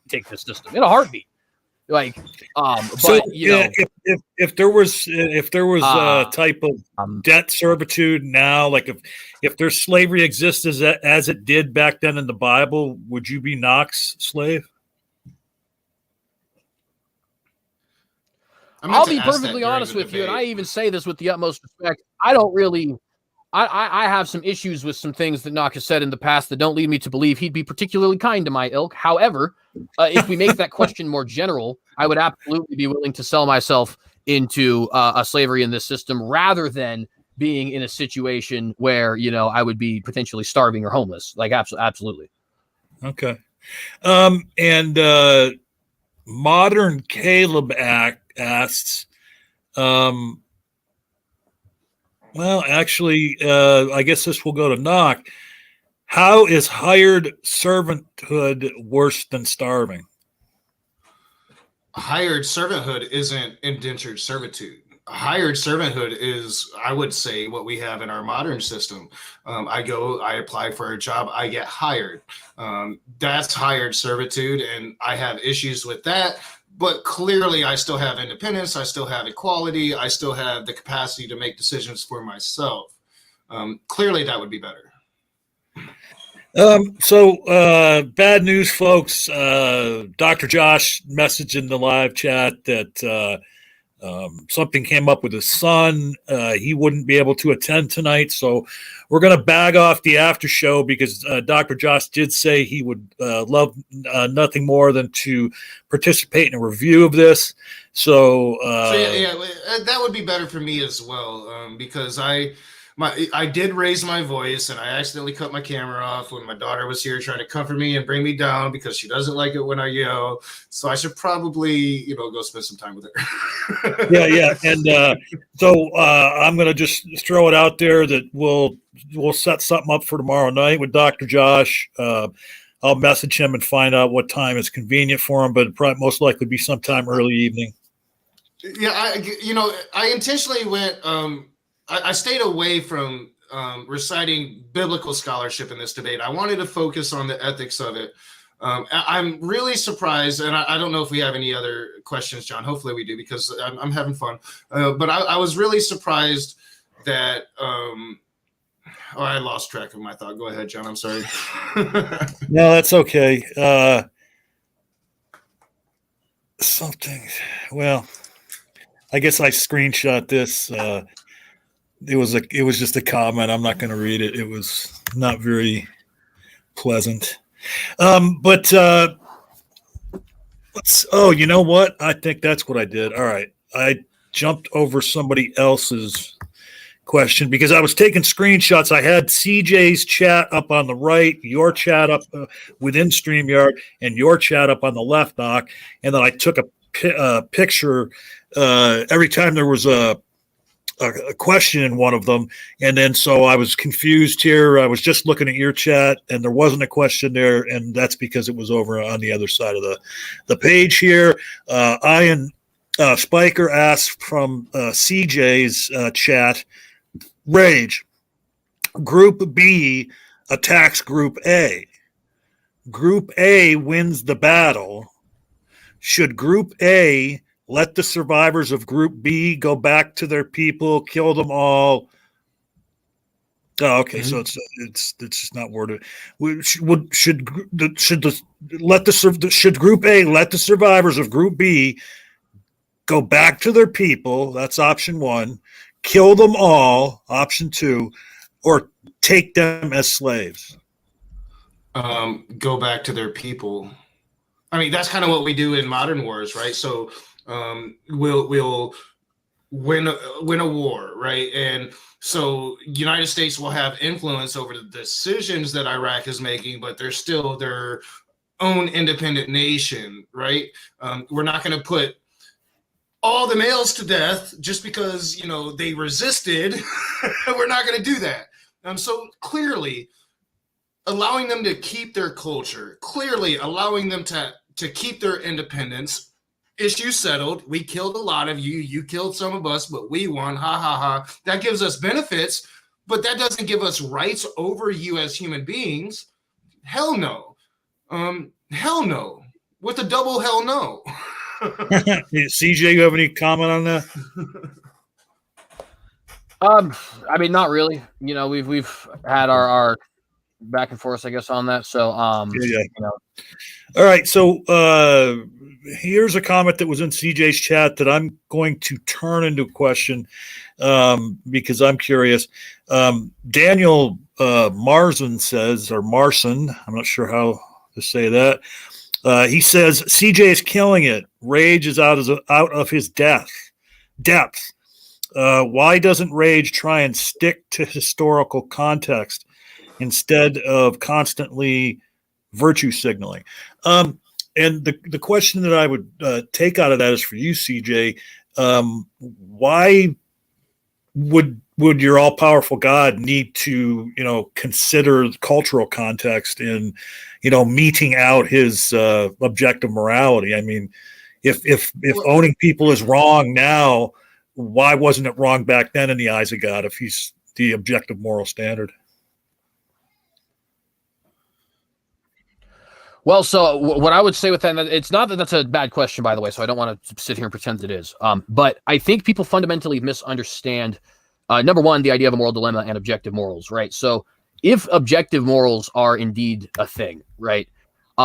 take this system in a heartbeat. Like, So but if there was a type of debt servitude now, like if there's slavery exists as it did back then in the Bible, would you be Knox slave? I'll be perfectly honest with you, and I even say this with the utmost respect. I don't really. I have some issues with some things that Knock has said in the past that don't lead me to believe he'd be particularly kind to my ilk. However, if we make that question more general, I would absolutely be willing to sell myself into a slavery in this system rather than being in a situation where, I would be potentially starving or homeless. Like, absolutely. Okay. And Modern Caleb asks, well, actually, I guess this will go to Knock. How is hired servanthood worse than starving? Hired servanthood isn't indentured servitude. Hired servanthood is, I would say, what we have in our modern system. I apply for a job, I get hired. That's hired servitude, and I have issues with that. But clearly, I still have independence. I still have equality. I still have the capacity to make decisions for myself. Clearly, that would be better. So bad news, folks. Dr. Josh messaged in the live chat that something came up with his son. He wouldn't be able to attend tonight, so we're going to bag off the after show because Dr. Josh did say he would love nothing more than to participate in a review of this. So that would be better for me as well, because I did raise my voice and I accidentally cut my camera off when my daughter was here trying to comfort me and bring me down because she doesn't like it when I yell. So I should probably, go spend some time with her. Yeah. And so I'm going to just throw it out there that we'll set something up for tomorrow night with Dr. Josh. I'll message him and find out what time is convenient for him, but it'll probably most likely be sometime early evening. Yeah, I intentionally went. I stayed away from reciting biblical scholarship in this debate. I wanted to focus on the ethics of it. I'm really surprised, and I don't know if we have any other questions, John. Hopefully we do, because I'm having fun. But I was really surprised that I lost track of my thought. Go ahead, John. I'm sorry. No, that's okay. Well, I guess I screenshot this. It was just a comment. I'm not going to read it. It was not very pleasant. But you know what? I think that's what I did. All right. I jumped over somebody else's question because I was taking screenshots. I had CJ's chat up on the right, your chat up within StreamYard, and your chat up on the left, Doc. And then I took a picture every time there was a a question in one of them, and then so I was confused here. I was just looking at your chat, and there wasn't a question there, and that's because it was over on the other side of the page here. Ian Spiker asked from CJ's chat, Rage, Group B attacks Group A. Group A wins the battle. Should Group A let the survivors of Group B go back to their people, kill them all? Oh, okay, so it's just not worded. Should Group A let the survivors of Group B go back to their people? That's option one. Kill them all, option two, or take them as slaves. Go back to their people. I mean, that's kind of what we do in modern wars, right? So we'll win a war, right? And so United States will have influence over the decisions that Iraq is making, but they're still their own independent nation, right? We're not going to put all the males to death just because, you know, they resisted. We're not going to do that. So clearly allowing them to keep their culture, clearly allowing them to keep their independence, issue settled. We killed a lot of you. You killed some of us, but we won. Ha, ha, ha. That gives us benefits, but that doesn't give us rights over you as human beings. Hell no. Hell no. With a double hell no. CJ, you have any comment on that? I mean, not really. You know, we've had our back and forth, I guess, on that. So, yeah. You know. All right. So here's a comment that was in CJ's chat that I'm going to turn into a question because I'm curious. Daniel Marson says, or Marson, I'm not sure how to say that. He says, CJ is killing it. Rage is out of his depth. Why doesn't Rage try and stick to historical context instead of constantly virtue signaling? And the question that I would take out of that is for you, CJ. Why would your all-powerful God need to, you know, consider cultural context in, you know, meting out his objective morality? I mean, if owning people is wrong now, why wasn't it wrong back then in the eyes of God if he's the objective moral standard? Well, so what I would say with that, it's not that that's a bad question, by the way, so I don't want to sit here and pretend it is. But I think people fundamentally misunderstand, number one, the idea of a moral dilemma and objective morals, right? So if objective morals are indeed a thing, right,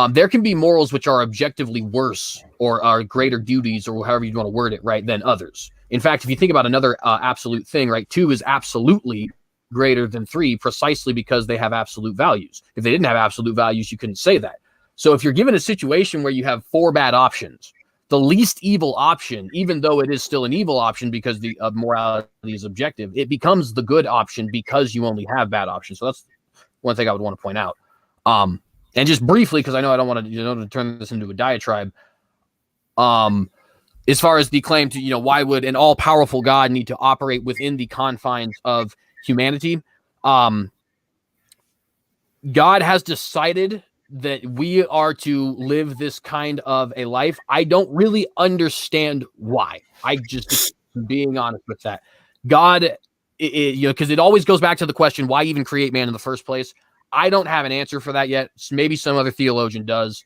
there can be morals which are objectively worse or are greater duties or however you want to word it, right, than others. In fact, if you think about another absolute thing, right, 2 is absolutely greater than 3 precisely because they have absolute values. If they didn't have absolute values, you couldn't say that. So if you're given a situation where you have 4 bad options, the least evil option, even though it is still an evil option because the morality is objective, it becomes the good option because you only have bad options. So that's one thing I would want to point out. And just briefly, because I know I don't want to, to turn this into a diatribe. As far as the claim to, why would an all-powerful God need to operate within the confines of humanity? God has decided that we are to live this kind of a life. I don't really understand why. I just being honest with that. God, because it always goes back to the question, why even create man in the first place? I don't have an answer for that yet. Maybe some other theologian does.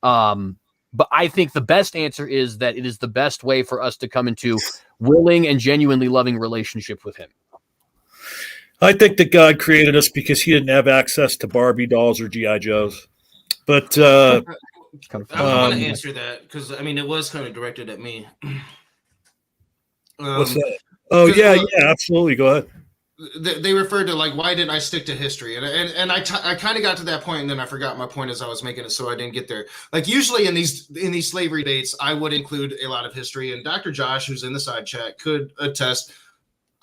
But I think the best answer is that it is the best way for us to come into willing and genuinely loving relationship with him. I think that God created us because he didn't have access to Barbie dolls or G.I. Joes. But I want to answer that because, it was kind of directed at me. What's that? Oh, yeah, absolutely. Go ahead. They referred to, why didn't I stick to history? And I kind of got to that point, and then I forgot my point as I was making it, so I didn't get there. Usually in these slavery debates, I would include a lot of history, and Dr. Josh, who's in the side chat, could attest.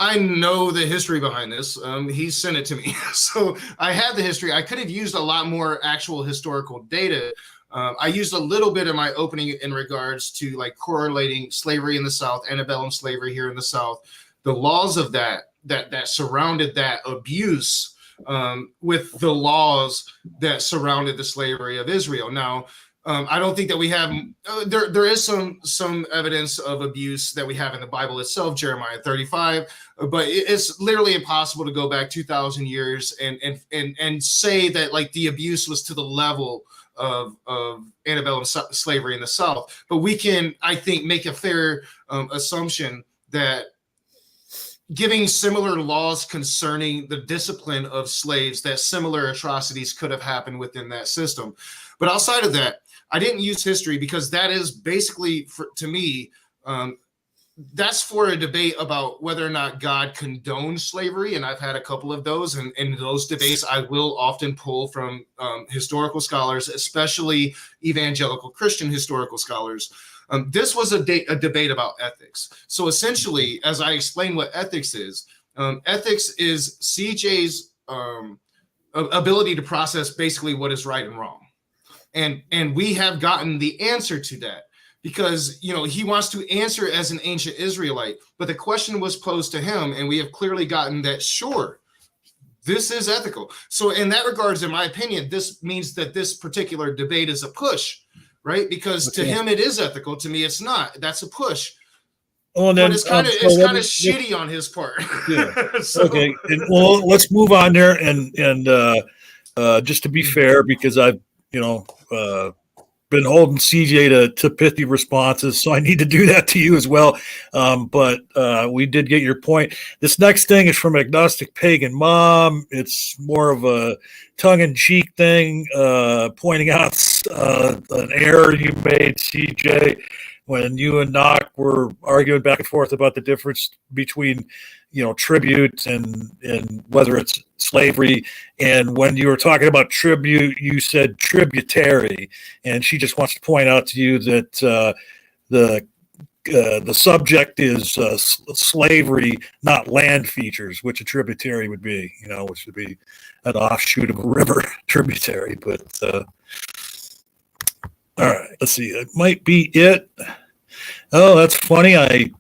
I know the history behind this. He sent it to me. So I have the history. I could have used a lot more actual historical data. I used a little bit in my opening in regards to correlating slavery in the South, antebellum slavery here in the South, the laws of that surrounded that abuse with the laws that surrounded the slavery of Israel. Now, I don't think that we have there is some evidence of abuse that we have in the Bible itself, Jeremiah 35, but it's literally impossible to go back 2,000 years and say that like the abuse was to the level of antebellum slavery in the South. But we can, I think, make a fair assumption that giving similar laws concerning the discipline of slaves, that similar atrocities could have happened within that system. But outside of that, I didn't use history because that is basically, to me, that's for a debate about whether or not God condoned slavery. And I've had a couple of those. And in those debates, I will often pull from historical scholars, especially evangelical Christian historical scholars. This was a debate about ethics. So essentially, as I explain what ethics is CJ's ability to process basically what is right and wrong. And we have gotten the answer to that because, he wants to answer as an ancient Israelite, but the question was posed to him, and we have clearly gotten that, sure, this is ethical. So in that regards, in my opinion, this means that this particular debate is a push, right? Because to him, it is ethical. To me, it's not. That's a push. Oh, and then, but it's kind of shitty on his part. Yeah. Okay. Well, let's move on there. And just to be fair, because I've, been holding CJ to pithy responses, so I need to do that to you as well. But we did get your point. This next thing is from Agnostic Pagan Mom. It's more of a tongue-in-cheek thing, pointing out an error you made, CJ, when you and Nok were arguing back and forth about the difference between, tribute and whether it's slavery. And when you were talking about tribute, you said tributary. And she just wants to point out to you that the subject is slavery, not land features, which a tributary would be, which would be an offshoot of a river tributary. But all right, let's see. It might be it. Oh, that's funny. I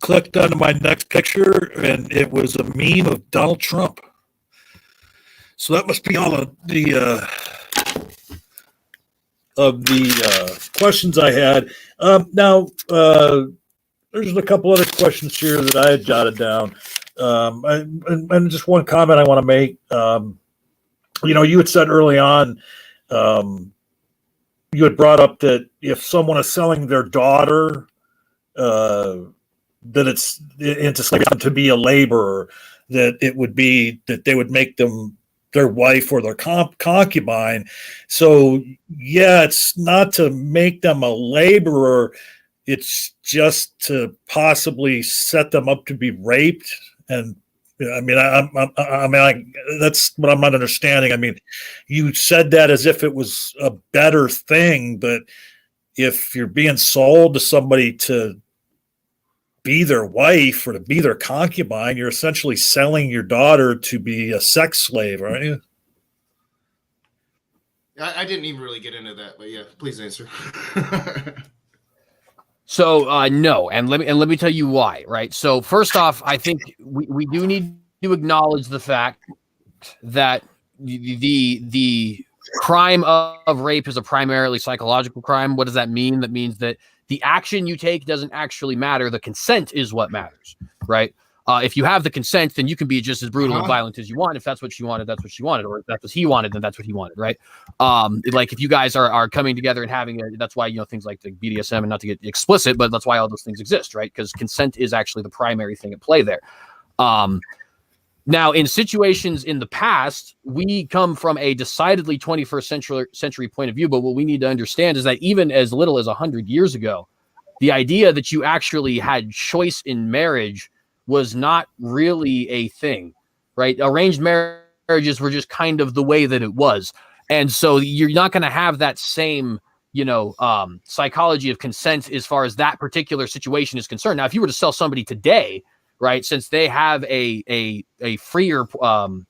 clicked onto my next picture, and it was a meme of Donald Trump. So that must be all of the questions I had. Now, there's a couple other questions here that I had jotted down. And just one comment I want to make. You had said early on, you had brought up that if someone is selling their daughter, that it's into slavery to be a laborer, that it would be that they would make them their wife or their concubine. So yeah, it's not to make them a laborer. It's just to possibly set them up to be raped. And I mean, that's what I'm not understanding. I mean, you said that as if it was a better thing, but if you're being sold to somebody to be their wife or to be their concubine, you're essentially selling your daughter to be a sex slave, aren't you? I didn't even really get into that, but yeah, please answer. So no, and let me tell you why. Right. So first off, I think we do need to acknowledge the fact that the crime of rape is a primarily psychological crime. What does that mean? That means that the action you take doesn't actually matter. The consent is what matters, right? If you have the consent, then you can be just as brutal and violent as you want. If that's what she wanted, that's what she wanted. Or if that's what he wanted, then that's what he wanted, right? Like if you guys are coming together and having that's why, things like the BDSM, and not to get explicit, but that's why all those things exist, right? Because consent is actually the primary thing at play there. Now, in situations in the past, we come from a decidedly 21st century point of view, but what we need to understand is that even as little as 100 years ago, the idea that you actually had choice in marriage was not really a thing, right? Arranged marriages were just kind of the way that it was. And so you're not going to have that same, psychology of consent as far as that particular situation is concerned. Now, if you were to sell somebody today, right, since they have a freer, ability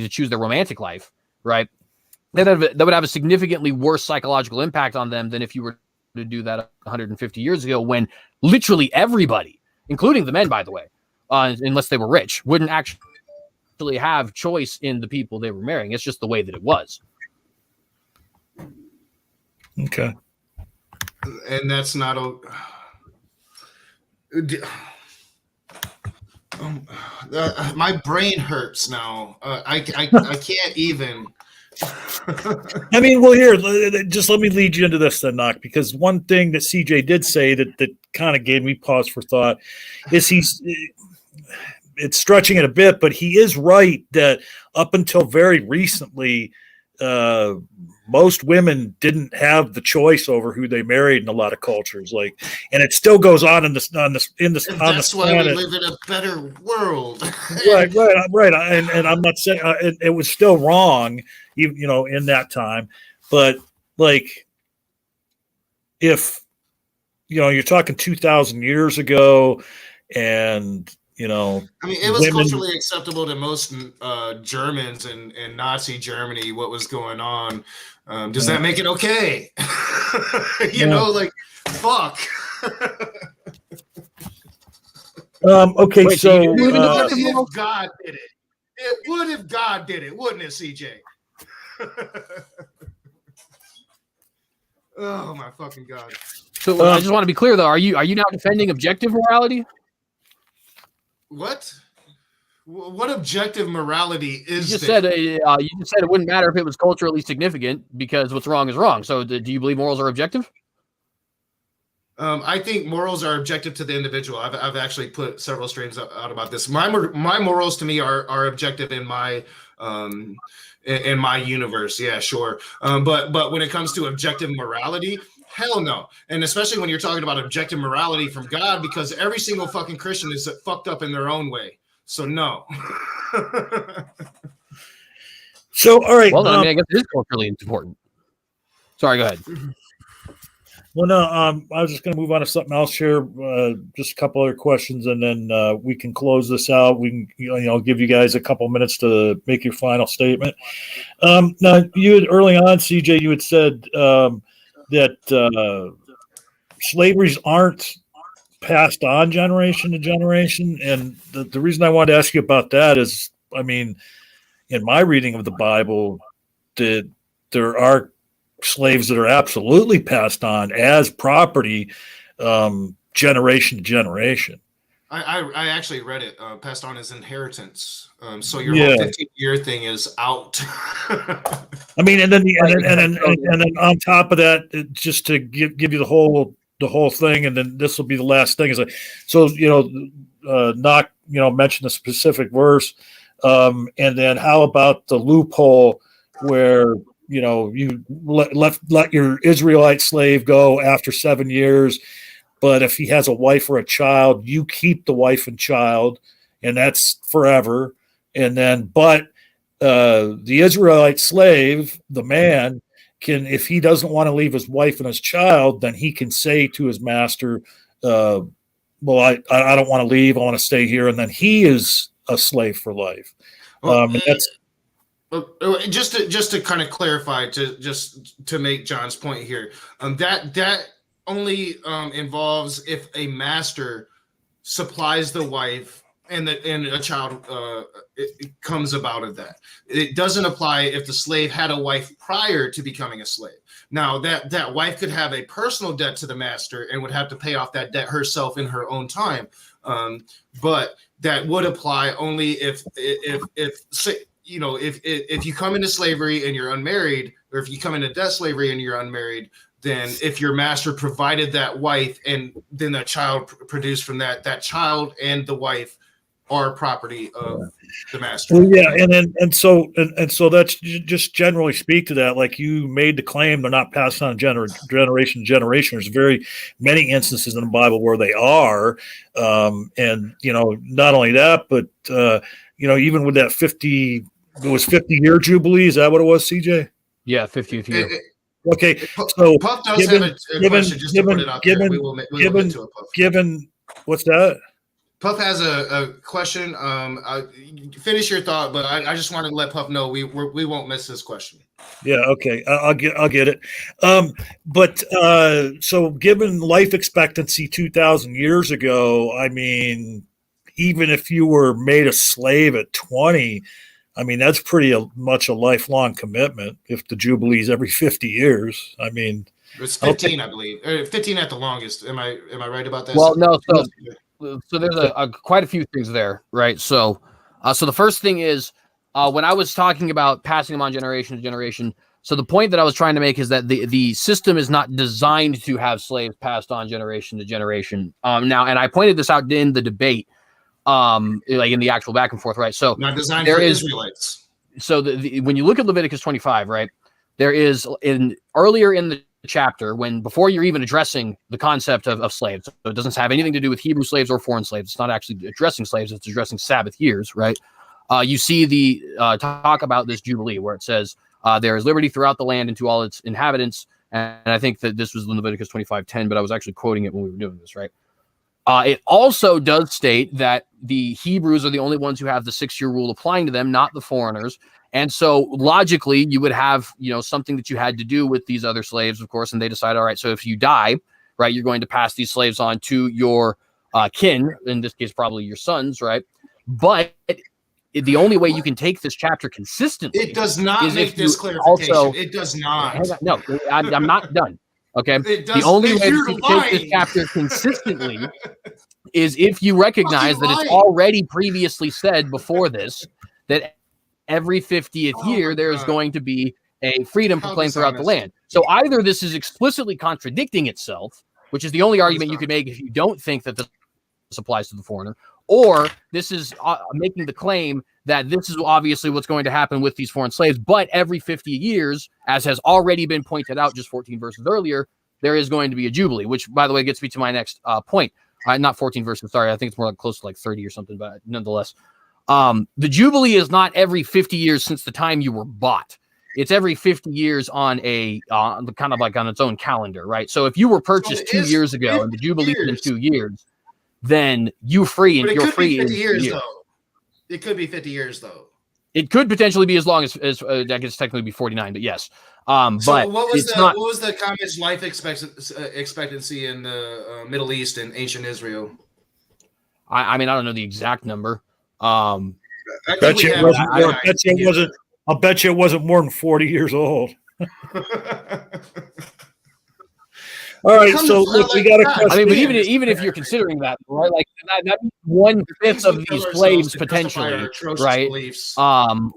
to choose their romantic life, right, that would have a significantly worse psychological impact on them than if you were to do that 150 years ago, when literally everybody including the men, by the way, unless they were rich, wouldn't actually have choice in the people they were marrying. It's just the way that it was. Okay. And that's not my brain hurts now. I can't even. I mean, well, here, just let me lead you into this then, Knock, because one thing that CJ did say that kind of gave me pause for thought is it's stretching it a bit, but he is right that up until very recently, most women didn't have the choice over who they married in a lot of cultures, and it still goes on in this. That's why we live in a better world. right. And I'm not saying it was still wrong, in that time, but if you're talking 2,000 years ago, and I mean, it was culturally acceptable to most Germans and Nazi Germany what was going on. Does that make it okay? Fuck. Okay, Wait, so what if God did it? What if God did it? Wouldn't it, CJ? Oh my fucking God! So I just want to be clear, though. Are you now defending objective morality? What? What objective morality is? You just said it wouldn't matter if it was culturally significant because what's wrong is wrong. So do you believe morals are objective? I think morals are objective to the individual. I've actually put several streams out about this. My morals to me are objective in my universe. Yeah, sure. But when it comes to objective morality, hell no. And especially when you're talking about objective morality from God, because every single fucking Christian is fucked up in their own way. So no. So all right. Well, then, I guess it is culturally important. Sorry, go ahead. Well, no, I was just going to move on to something else here. Just a couple other questions, and then we can close this out. We can, give you guys a couple minutes to make your final statement. Now, you had early on, CJ, you had said that slaveries aren't passed on generation to generation, and the reason I wanted to ask you about that is, I mean, in my reading of the Bible, that there are slaves that are absolutely passed on as property, generation to generation. I actually read it, passed on as inheritance. So your whole 15-year thing is out. I mean, and then on top of that, just to give you the whole thing, and then this will be the last thing. Is so Knock mention a specific verse, and then how about the loophole where you let your Israelite slave go after 7 years, but if he has a wife or a child, you keep the wife and child, and that's forever. And then, but the Israelite slave, the man, can, if he doesn't want to leave his wife and his child, then he can say to his master, well, I don't want to leave, I want to stay here, and then he is a slave for life. And that's just to kind of clarify, to make John's point here, that only involves if a master supplies the wife and a child it comes about of that. It doesn't apply if the slave had a wife prior to becoming a slave. Now that wife could have a personal debt to the master and would have to pay off that debt herself in her own time, but that would apply only if you come into slavery and you're unmarried, or if you come into debt slavery and you're unmarried, then if your master provided that wife and then the child produced from that child and the wife are property of the master. Well, yeah, and so that's just generally speak to that. Like you made the claim, they're not passed on generation to generation. There's very many instances in the Bible where they are, and not only that, but even with that 50-year jubilee. Is that what it was, CJ? Yeah, 50th year. Okay, so Puff does have a question. Just to put it out there, we will get to it, Puff. Given what's that? Puff has a question. Finish your thought, but I just wanted to let Puff know we won't miss this question. Yeah, okay, I'll get it. But so given life expectancy 2,000 years ago, I mean, even if you were made a slave at 20, I mean, that's pretty much a lifelong commitment. If the Jubilee's every 50 years, I mean, It's 15, I believe. 15 at the longest. Am I right about that? Well, no. So there's quite a few things there, right? So the first thing is when I was talking about passing them on generation to generation. So the point that I was trying to make is that the system is not designed to have slaves passed on generation to generation. Now, and I pointed this out in the debate, like in the actual back and forth, right? So not designed for Israelites. So when you look at Leviticus 25, right, there is earlier in the chapter before you're even addressing the concept of slaves, so it doesn't have anything to do with Hebrew slaves or foreign slaves. It's not actually addressing slaves; it's addressing Sabbath years, right? You see the talk about this Jubilee where it says there is liberty throughout the land and to all its inhabitants, and I think that this was in Leviticus 25:10, but I was actually quoting it when we were doing this, right? It also does state that the Hebrews are the only ones who have the 6-year rule applying to them, not the foreigners. And so logically, you would have, something that you had to do with these other slaves, of course, and they decide, all right, so if you die, right, you're going to pass these slaves on to your kin, in this case, probably your sons, right? But the only way you can take this chapter consistently, it does not make this clarification. It does not. No, I'm not done. Okay. The only way to take this chapter consistently is if you recognize that it's already previously said before this that every 50th year there is going to be a freedom proclaimed throughout the land. So either this is explicitly contradicting itself, which is the only argument you could make if you don't think that this applies to the foreigner, or this is making the claim that this is obviously what's going to happen with these foreign slaves, but every 50 years, as has already been pointed out just 14 verses earlier, there is going to be a Jubilee, which, by the way, gets me to my next point. Not 14 verses, sorry. I think it's more like close to like 30 or something, but nonetheless. The Jubilee is not every 50 years since the time you were bought. It's every 50 years on a kind of like on its own calendar, right? So if you were purchased 2 years ago and the Jubilee is in 2 years, then you're free and you're free in 50 years, though. It could be 50 years, though. It could potentially be as long as I guess technically be 49, but yes. So what was the common life expectancy in the Middle East and ancient Israel? I mean, I don't know the exact number. I'll bet you it wasn't more than 40 years old. All right, so look, we got a question. I mean, but even if you're considering that, right, like that 1/5 of these slaves potentially, right? All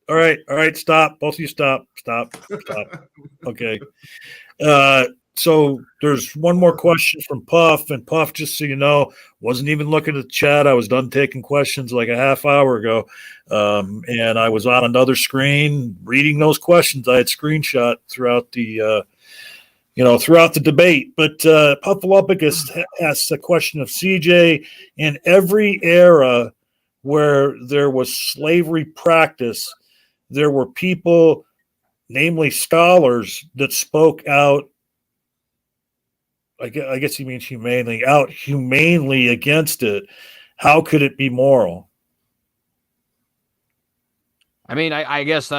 right. Stop. Both of you, stop. Okay. So there's one more question from Puff, and Puff, just so you know, wasn't even looking at the chat. I was done taking questions like a half hour ago, and I was on another screen reading those questions. I had screenshot throughout the. Throughout the debate. But Puffalopicus asks a question of CJ. In every era where there was slavery practice, there were people, namely scholars, that spoke out, I guess he means humanely against it. How could it be moral? I mean, I guess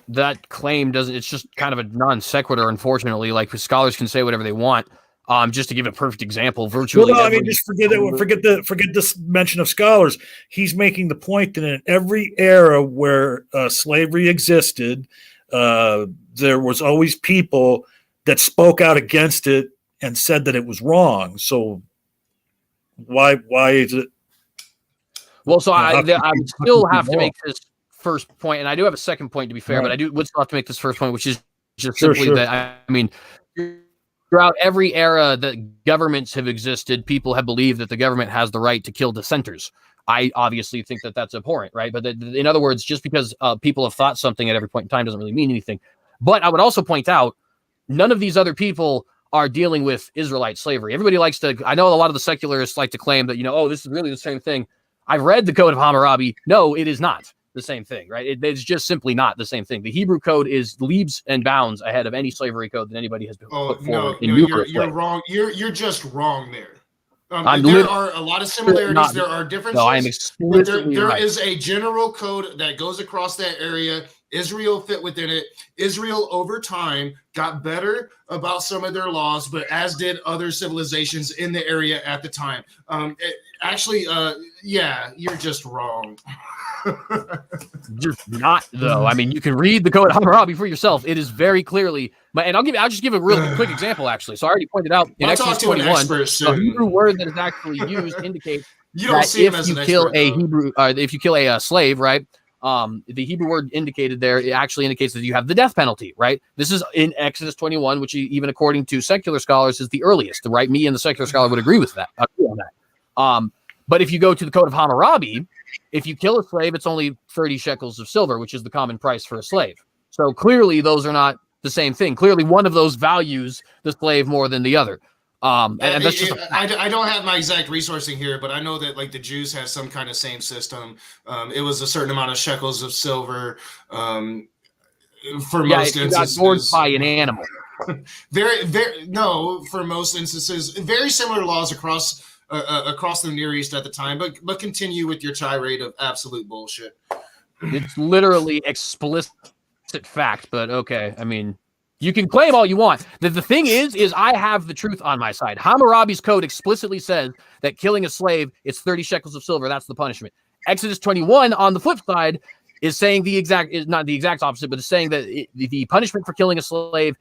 that claim doesn't, it's just kind of a non sequitur, unfortunately. Like, scholars can say whatever they want. Just to give a perfect example, virtually. Well, no, I mean, just forget this mention of scholars. He's making the point that in every era where slavery existed, there was always people that spoke out against it and said that it was wrong. So why is it? Well, so I would still have to make this first point, and I do have a second point, to be fair, but I would still have to make this first point, which is just simply that, I mean, throughout every era that governments have existed, people have believed that the government has the right to kill dissenters. I obviously think that that's abhorrent, right? But in other words, just because people have thought something at every point in time doesn't really mean anything. But I would also point out, none of these other people are dealing with Israelite slavery. Everybody likes to, I know a lot of the secularists like to claim that, this is really the same thing. I've read the Code of Hammurabi. No, it is not the same thing, right? It's just simply not the same thing. The Hebrew code is leaps and bounds ahead of any slavery code that anybody has put forward. You're wrong. You're just wrong there. There are a lot of similarities. There are differences. No, I am explicitly There right. is a general code that goes across that area. Israel fit within it. Israel over time got better about some of their laws, but as did other civilizations in the area at the time. Yeah, you're just wrong. Just not though. I mean, you can read the Code of Hammurabi for yourself. It is very clearly, and I'll just give a real quick example actually. So I already pointed out in Exodus 21, the Hebrew word that is actually used indicates that if you kill a Hebrew, if you kill a slave, right? The Hebrew word indicated there, it actually indicates that you have the death penalty, right? This is in Exodus 21, which even according to secular scholars is the earliest, right? Me and the secular scholar would agree with that. But if you go to the Code of Hammurabi, if you kill a slave, it's only 30 shekels of silver, which is the common price for a slave. So clearly those are not the same thing. Clearly one of those values the slave more than the other. And that's just I don't have my exact resourcing here, but I know that like the Jews had some kind of same system. It was a certain amount of shekels of silver for most instances. Got gored by an animal. For most instances, very similar laws across the Near East at the time. But continue with your tirade of absolute bullshit. It's literally explicit fact, but okay. I mean, you can claim all you want. The thing is I have the truth on my side. Hammurabi's code explicitly says that killing a slave, it's 30 shekels of silver. That's the punishment. Exodus 21, on the flip side, is saying not the exact opposite, but is saying that the punishment for killing a slave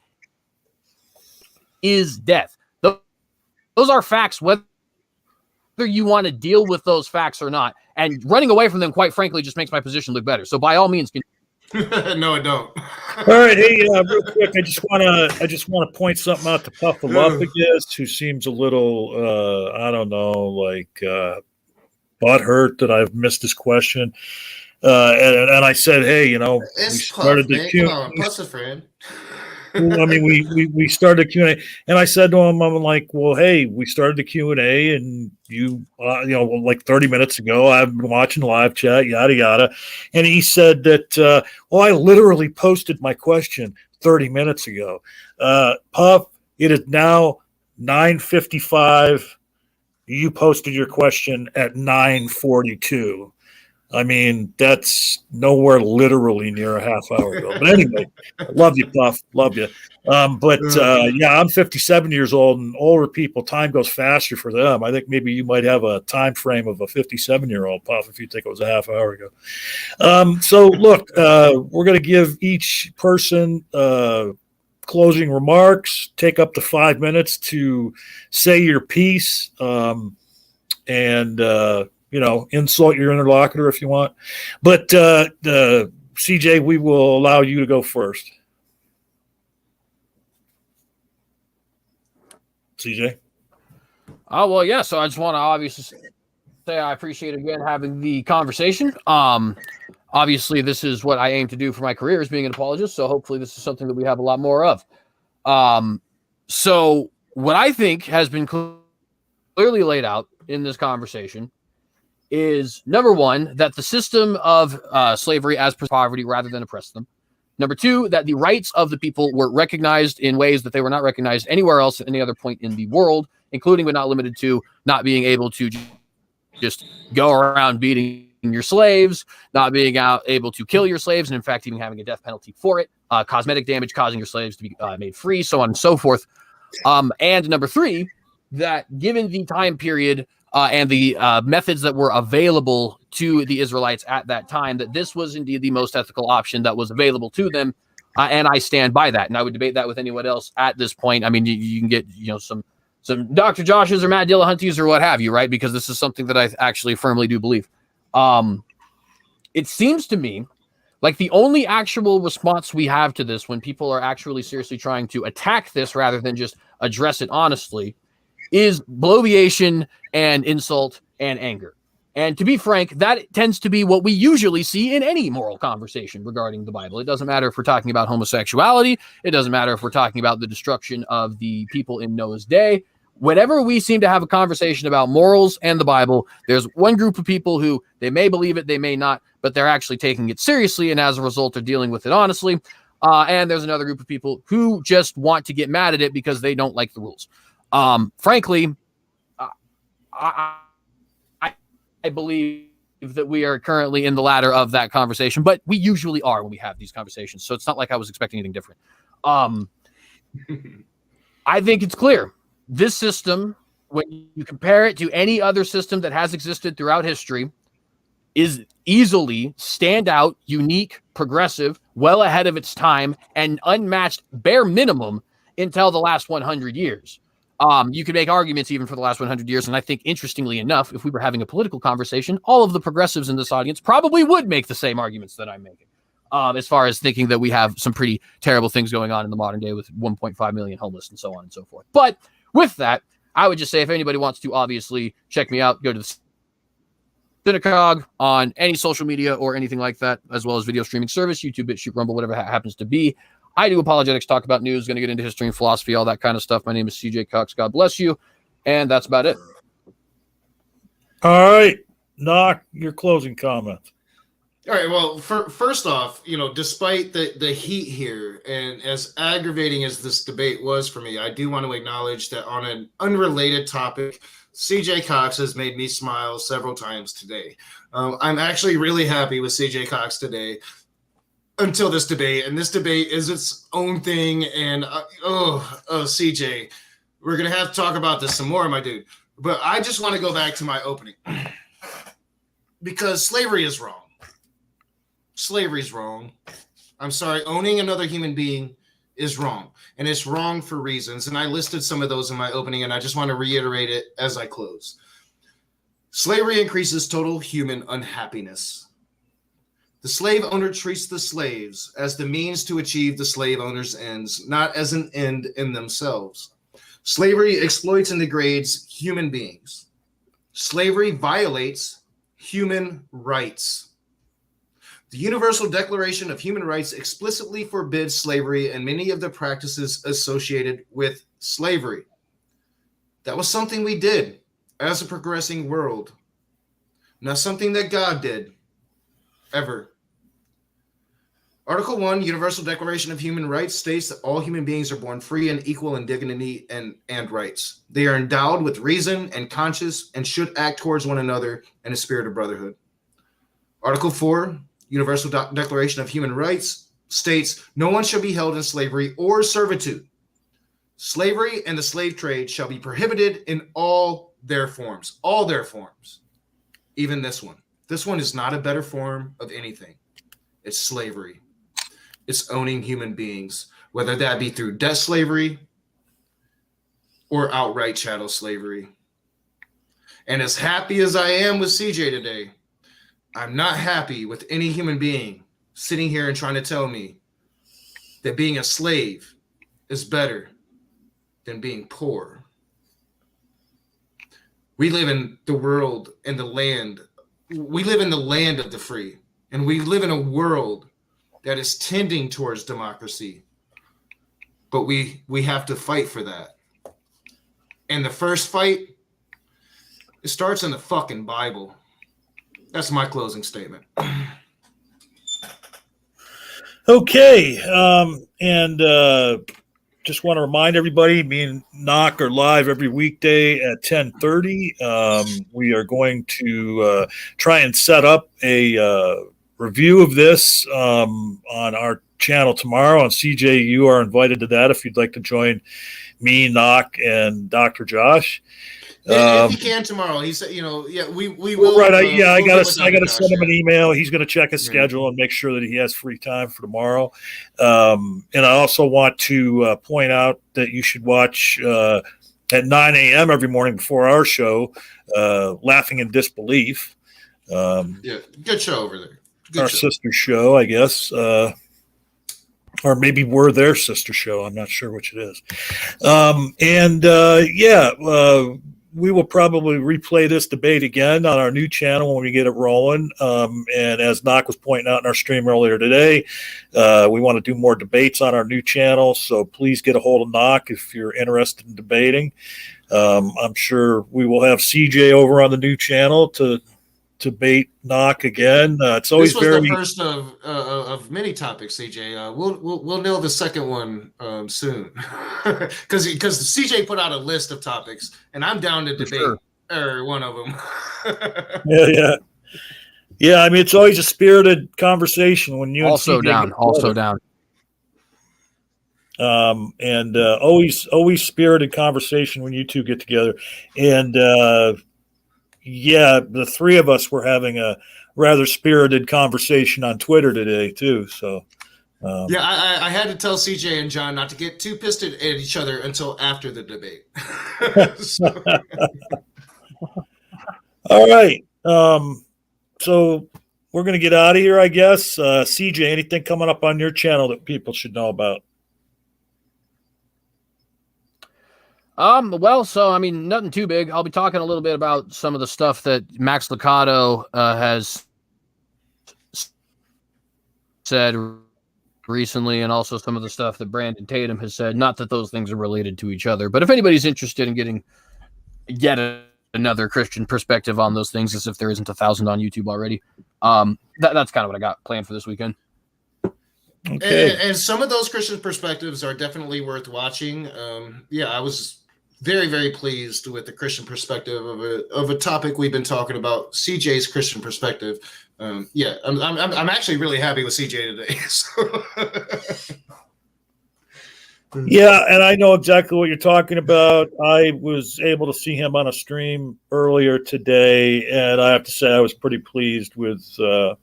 is death. Those are facts, whether you want to deal with those facts or not. And running away from them, quite frankly, just makes my position look better. So by all means, no, I don't. All right, hey, real quick, I just want to point something out to Puffalopagus, who seems a little, I don't know, like butthurt that I've missed his question. And I said, hey, you know, it's we started Puff, the Q. Puff's a friend. I mean, we started the Q&A, and I said to him, I'm like, well, hey, we started the Q&A, and you know, like 30 minutes ago, I've been watching live chat, yada, yada. And he said that, well, I literally posted my question 30 minutes ago. Puff, it is now 9:55. You posted your question at 9:42. I mean, that's nowhere literally near a half hour ago. But anyway, love you, Puff. Love you. Yeah, I'm 57 years old, and older people, time goes faster for them. I think maybe you might have a time frame of a 57-year-old, Puff, if you think it was a half hour ago. So, look, we're going to give each person closing remarks. Take up to 5 minutes to say your piece and you know, insult your interlocutor if you want. But CJ, we will allow you to go first. CJ? Oh, well, yeah. So I just want to obviously say I appreciate again having the conversation. Obviously, this is what I aim to do for my career, is being an apologist. So hopefully this is something that we have a lot more of. So what I think has been clearly laid out in this conversation is, number one, that the system of slavery as poverty rather than oppress them. Number two, that the rights of the people were recognized in ways that they were not recognized anywhere else at any other point in the world, including but not limited to not being able to just go around beating your slaves, not being able to kill your slaves, and in fact, even having a death penalty for it, cosmetic damage causing your slaves to be made free, so on and so forth. And number three, that given the time period and the methods that were available to the Israelites at that time, that this was indeed the most ethical option that was available to them. And I stand by that. And I would debate that with anyone else at this point. I mean, you can get, you know, some Dr. Joshes or Matt Dillahunties or what have you, right? Because this is something that I actually firmly do believe. It seems to me like the only actual response we have to this, when people are actually seriously trying to attack this rather than just address it honestly, is bloviation and insult and anger. And to be frank, that tends to be what we usually see in any moral conversation regarding the Bible. It doesn't matter if we're talking about homosexuality. It doesn't matter if we're talking about the destruction of the people in Noah's day. Whenever we seem to have a conversation about morals and the Bible, there's one group of people who they may believe it, they may not, but they're actually taking it seriously, and as a result are dealing with it honestly. And there's another group of people who just want to get mad at it because they don't like the rules. Frankly, I believe that we are currently in the ladder of that conversation, but we usually are when we have these conversations. So it's not like I was expecting anything different. I think it's clear. This system, when you compare it to any other system that has existed throughout history, is easily standout, unique, progressive, well ahead of its time, and unmatched bare minimum until the last 100 years. You could make arguments even for the last 100 years. And I think, interestingly enough, if we were having a political conversation, all of the progressives in this audience probably would make the same arguments that I'm making, as far as thinking that we have some pretty terrible things going on in the modern day with 1.5 million homeless and so on and so forth. But with that, I would just say if anybody wants to obviously check me out, go to the Synagogue on any social media or anything like that, as well as video streaming service, YouTube, BitChute, Rumble, whatever happens to be. I do apologetics, talk about news, going to get into history and philosophy, all that kind of stuff. My name is CJ Cox. God bless you. And that's about it. All right. Knock, your closing comments. All right. Well, first off, despite the heat here, and as aggravating as this debate was for me, I do want to acknowledge that on an unrelated topic, CJ Cox has made me smile several times today. I'm actually really happy with CJ Cox today until this debate, and this debate is its own thing. And CJ, we're gonna have to talk about this some more, my dude. But I just want to go back to my opening because slavery is wrong. Slavery's wrong. I'm sorry. Owning another human being is wrong, and it's wrong for reasons. And I listed some of those in my opening, and I just want to reiterate it as I close. Slavery increases total human unhappiness. The slave owner treats the slaves as the means to achieve the slave owner's ends, not as an end in themselves. Slavery exploits and degrades human beings. Slavery violates human rights. The Universal Declaration of Human Rights explicitly forbids slavery and many of the practices associated with slavery. That was something we did as a progressing world, not something that God did, ever. Article 1, Universal Declaration of Human Rights states that all human beings are born free and equal in dignity and rights. They are endowed with reason and conscience and should act towards one another in a spirit of brotherhood. Article 4, Universal Declaration of Human Rights states no one shall be held in slavery or servitude. Slavery and the slave trade shall be prohibited in all their forms, even this one. This one is not a better form of anything. It's slavery. It's owning human beings, whether that be through debt slavery or outright chattel slavery. And as happy as I am with CJ today, I'm not happy with any human being sitting here and trying to tell me that being a slave is better than being poor. We live in the world and the land. We live in the land of the free, and we live in a world that is tending towards democracy. But we have to fight for that. And the first fight, it starts in the fucking Bible. That's my closing statement. Okay. Just want to remind everybody, me and Nok are live every weekday at 10:30. We are going to try and set up a review of this on our channel tomorrow. And CJ, you are invited to that if you'd like to join me, Nok, and Dr. Josh. If he can tomorrow, he said, we will. Right, I gotta send him an email. He's gonna check his schedule and make sure that he has free time for tomorrow. And I also want to point out that you should watch at 9 a.m. every morning before our show, Laughing in Disbelief. Good show over there. Good our show. Sister show, I guess. Or maybe we're their sister show. I'm not sure which it is. We will probably replay this debate again on our new channel when we get it rolling. And as Nok was pointing out in our stream earlier today, we want to do more debates on our new channel. So please get a hold of Nok if you're interested in debating. I'm sure we will have CJ over on the new channel to debate Nok again. It's always the first of many topics, CJ. We'll know the second one soon, because CJ put out a list of topics, and I'm down to debate one of them. Yeah. Yeah, I mean, it's always a spirited conversation when you Also and CJ down. get Also together. down. And always spirited conversation when you two get together. And yeah, the three of us were having a rather spirited conversation on Twitter today too. So yeah, I had to tell CJ and John not to get too pissed at each other until after the debate. So, all right. So we're gonna get out of here, I guess. CJ, anything coming up on your channel that people should know about? Well, so I mean, nothing too big. I'll be talking a little bit about some of the stuff that Max Lucado has said recently, and also some of the stuff that Brandon Tatum has said. Not that those things are related to each other, but if anybody's interested in getting yet another Christian perspective on those things, as if there isn't 1,000 on YouTube already, that's kind of what I got planned for this weekend. Okay. and some of those Christian perspectives are definitely worth watching. Yeah, I was very, very pleased with the Christian perspective of a topic we've been talking about, CJ's Christian perspective. Yeah, I'm actually really happy with CJ today. So. Yeah, and I know exactly what you're talking about. I was able to see him on a stream earlier today, and I have to say I was pretty pleased with the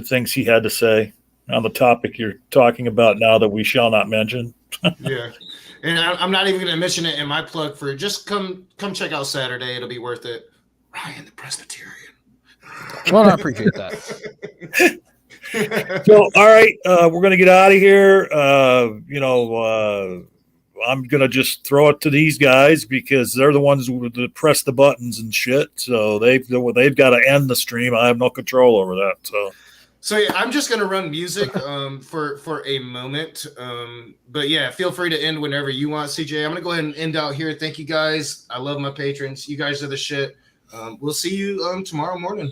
things he had to say on the topic you're talking about now that we shall not mention. Yeah, and I'm not even going to mention it in my plug for just come check out Saturday. It'll be worth it. Ryan the Presbyterian. Well, I appreciate that. So, all right, we're going to get out of here. I'm going to just throw it to these guys because they're the ones who press the buttons and shit. So they've got to end the stream. I have no control over that. So yeah, I'm just gonna run music for a moment. But yeah, feel free to end whenever you want, CJ. I'm gonna go ahead and end out here. Thank you guys. I love my patrons. You guys are the shit. We'll see you tomorrow morning.